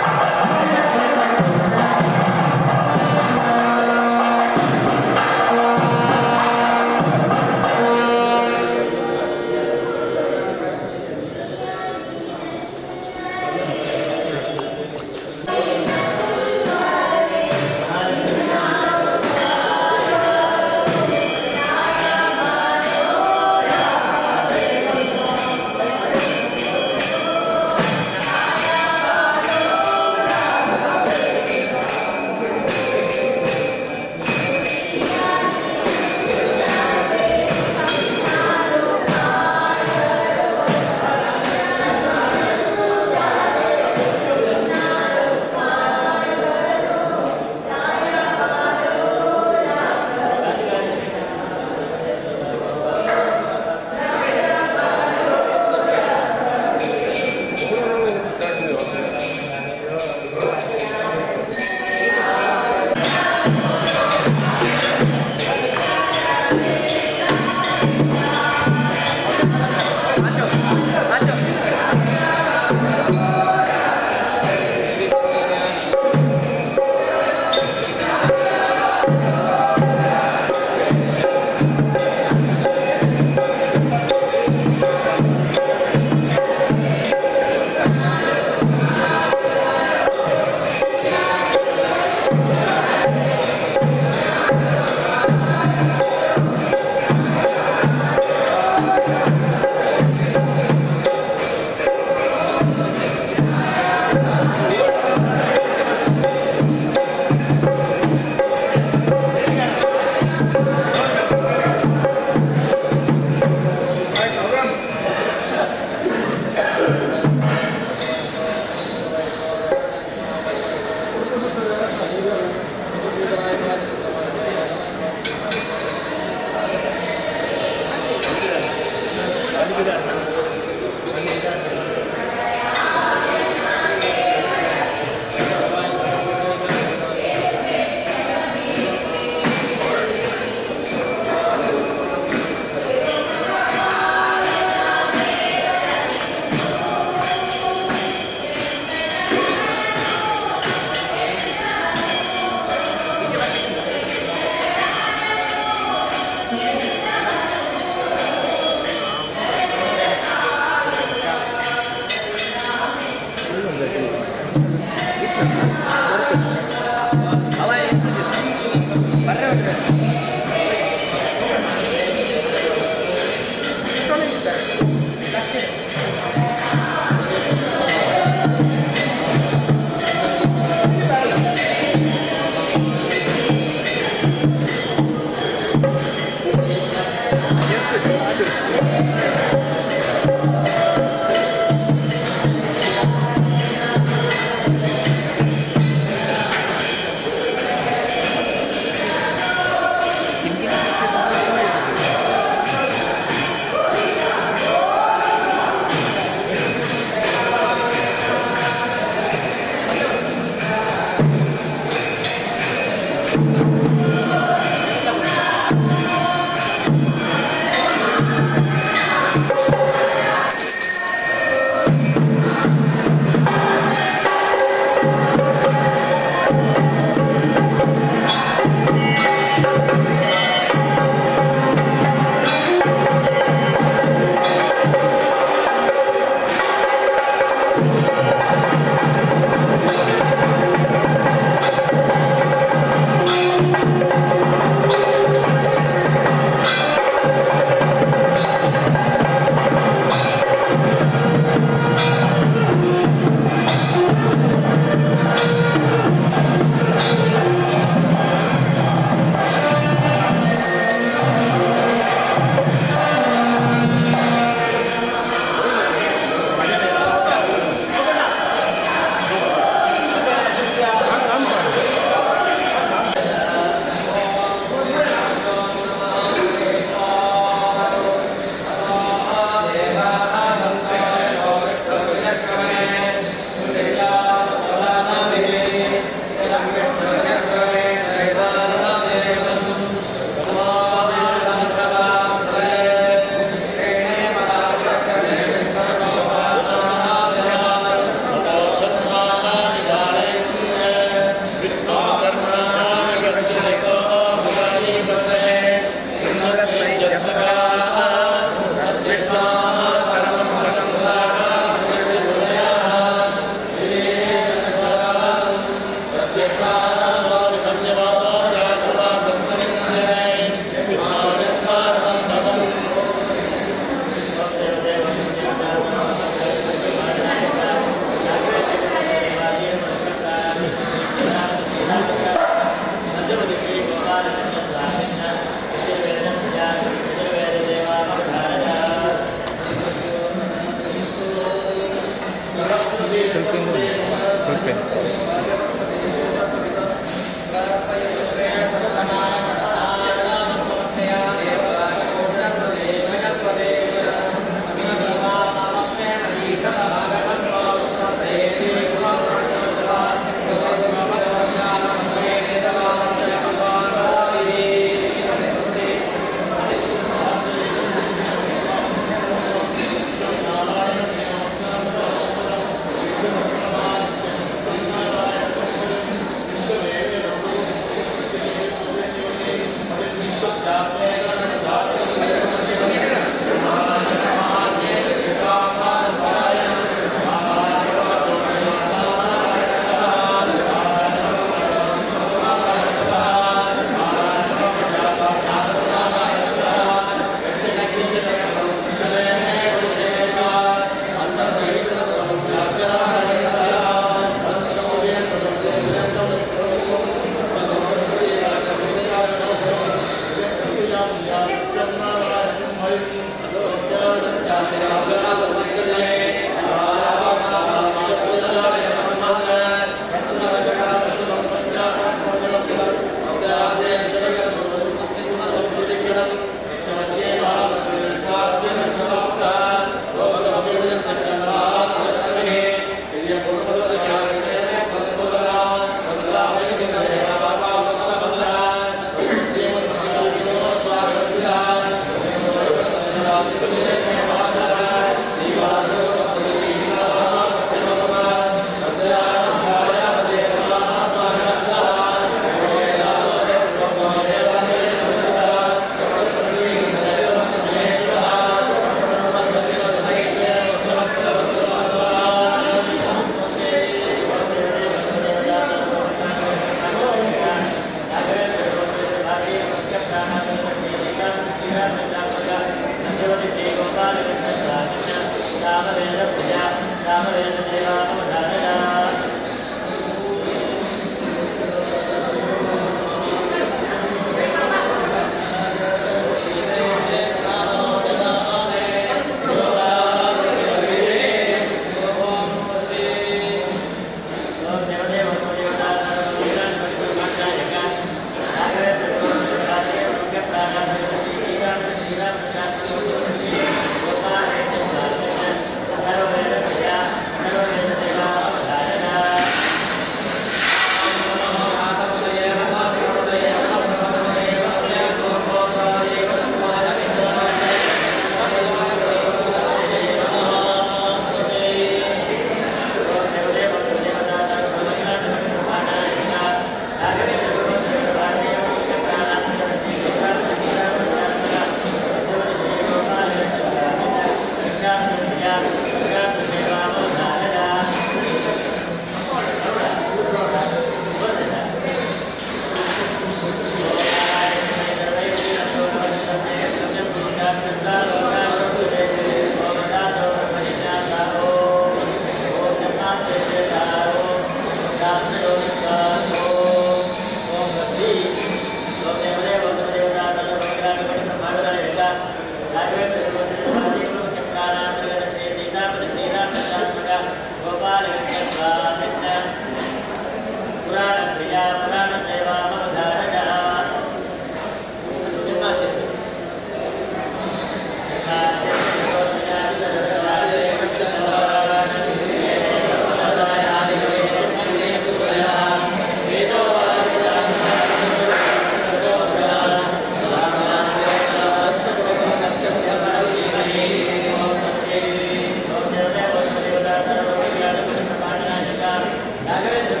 [SPEAKER 6] ನಾಗವೇಂದ್ರ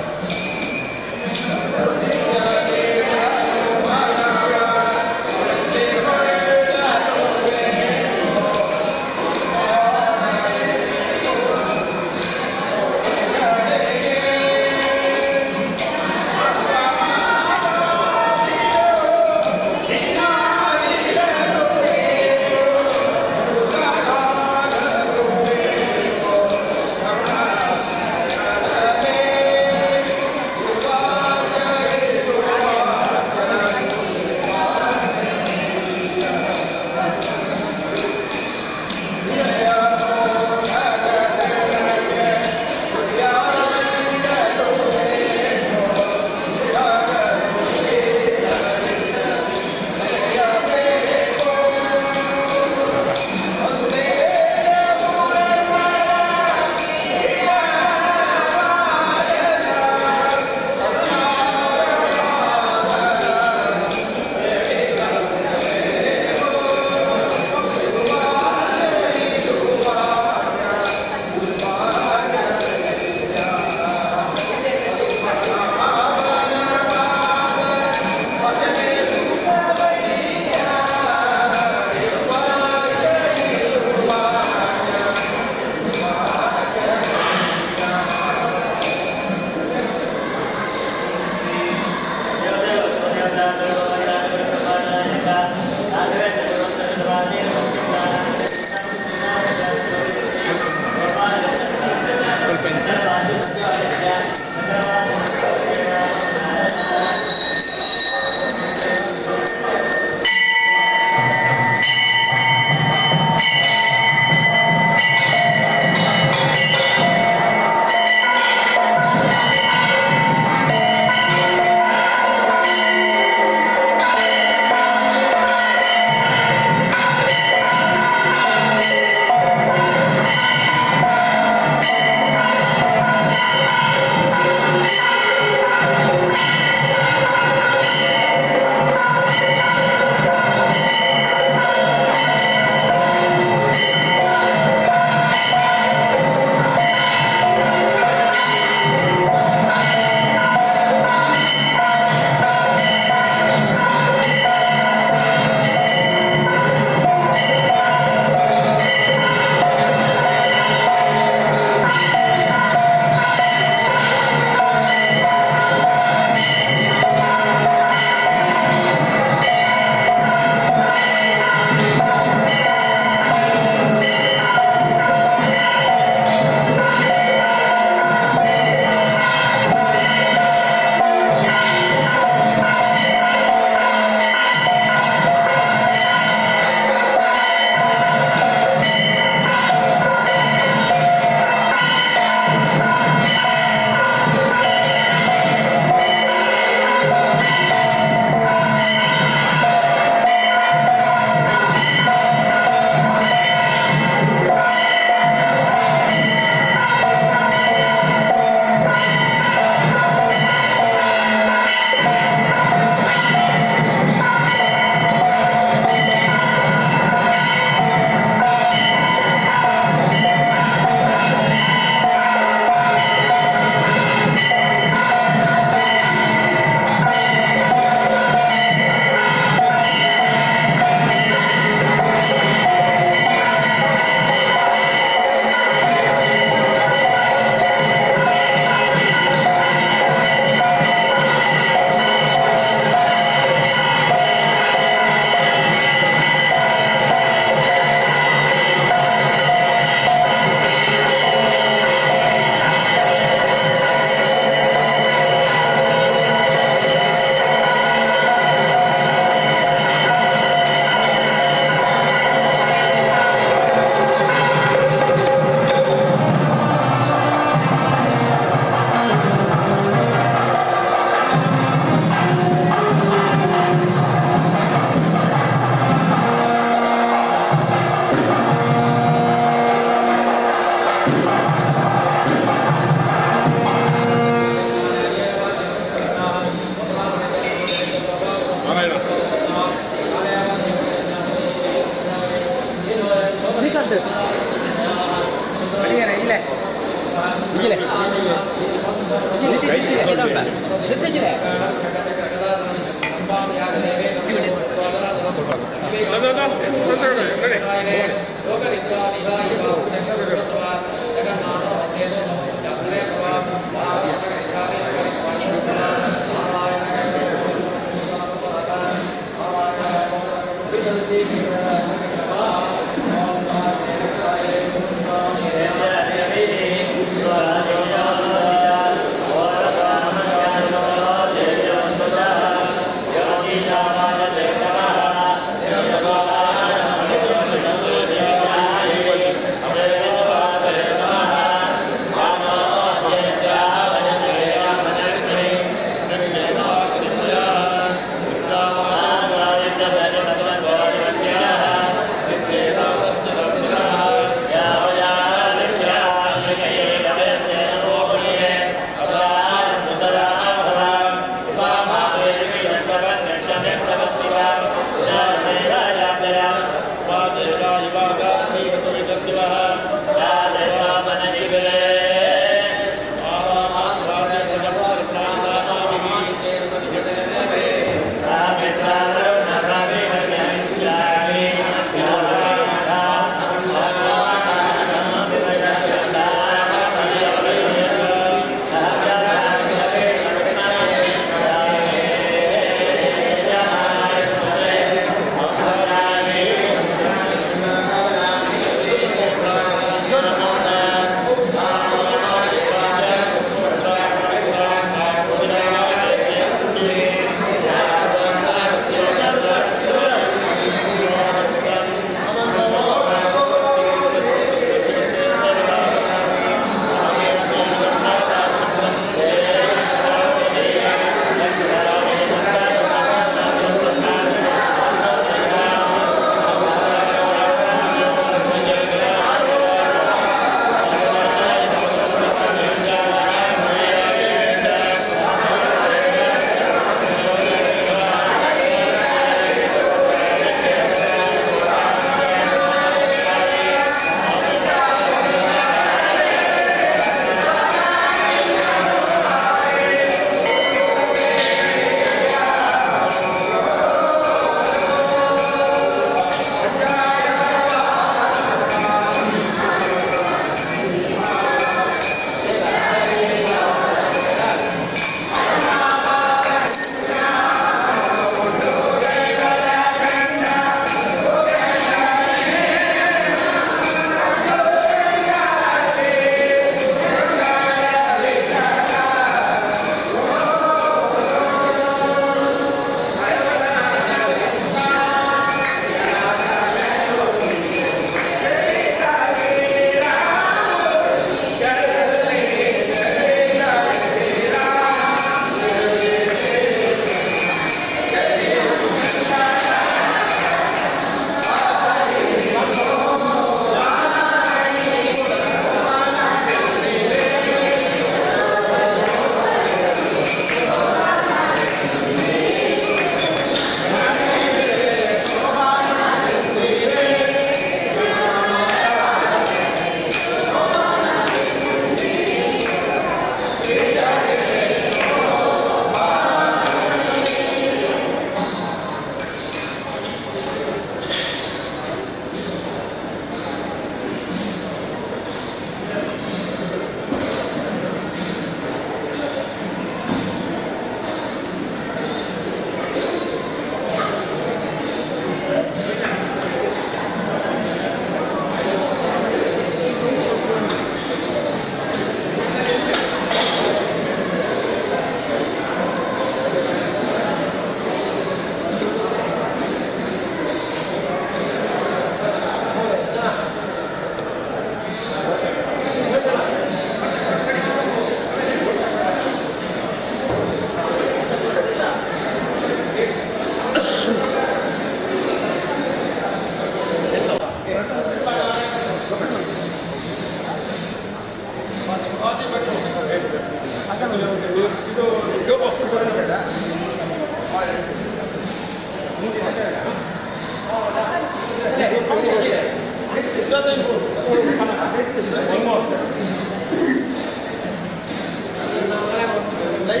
[SPEAKER 6] Lấy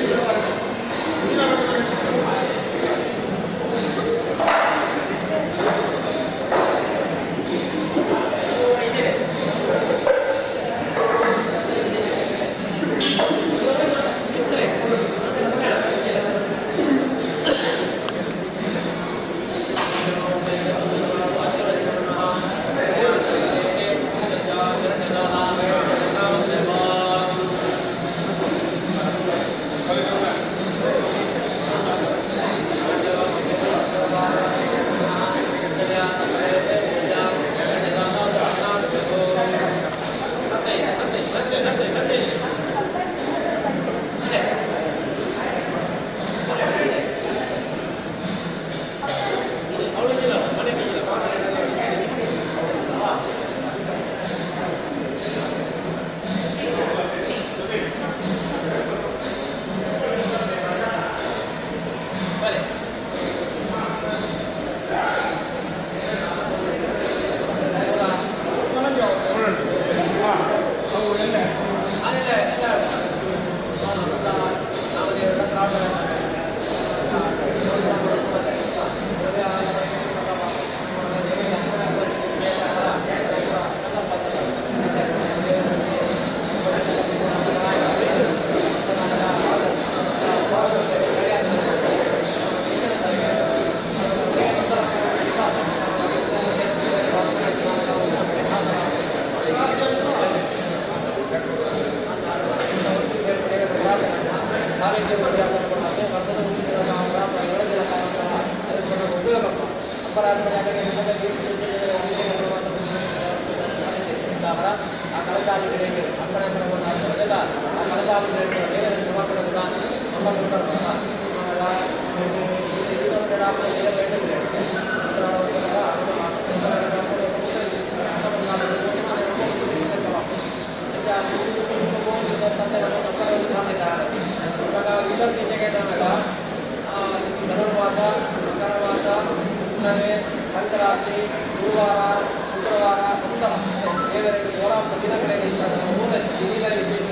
[SPEAKER 6] ಧನುರ್ಮಾಸ ಮಕರಮಾಸ ಹುಣ್ಣಿಮೆ ಸಂಕ್ರಾಂತಿ ಗುರುವಾರ ಶುಕ್ರವಾರ ಅಂತಹ ದೇವರಿಗೆ 110 ದಿನಗಳಲ್ಲಿ ಮೂಲ ವಿಶೇಷ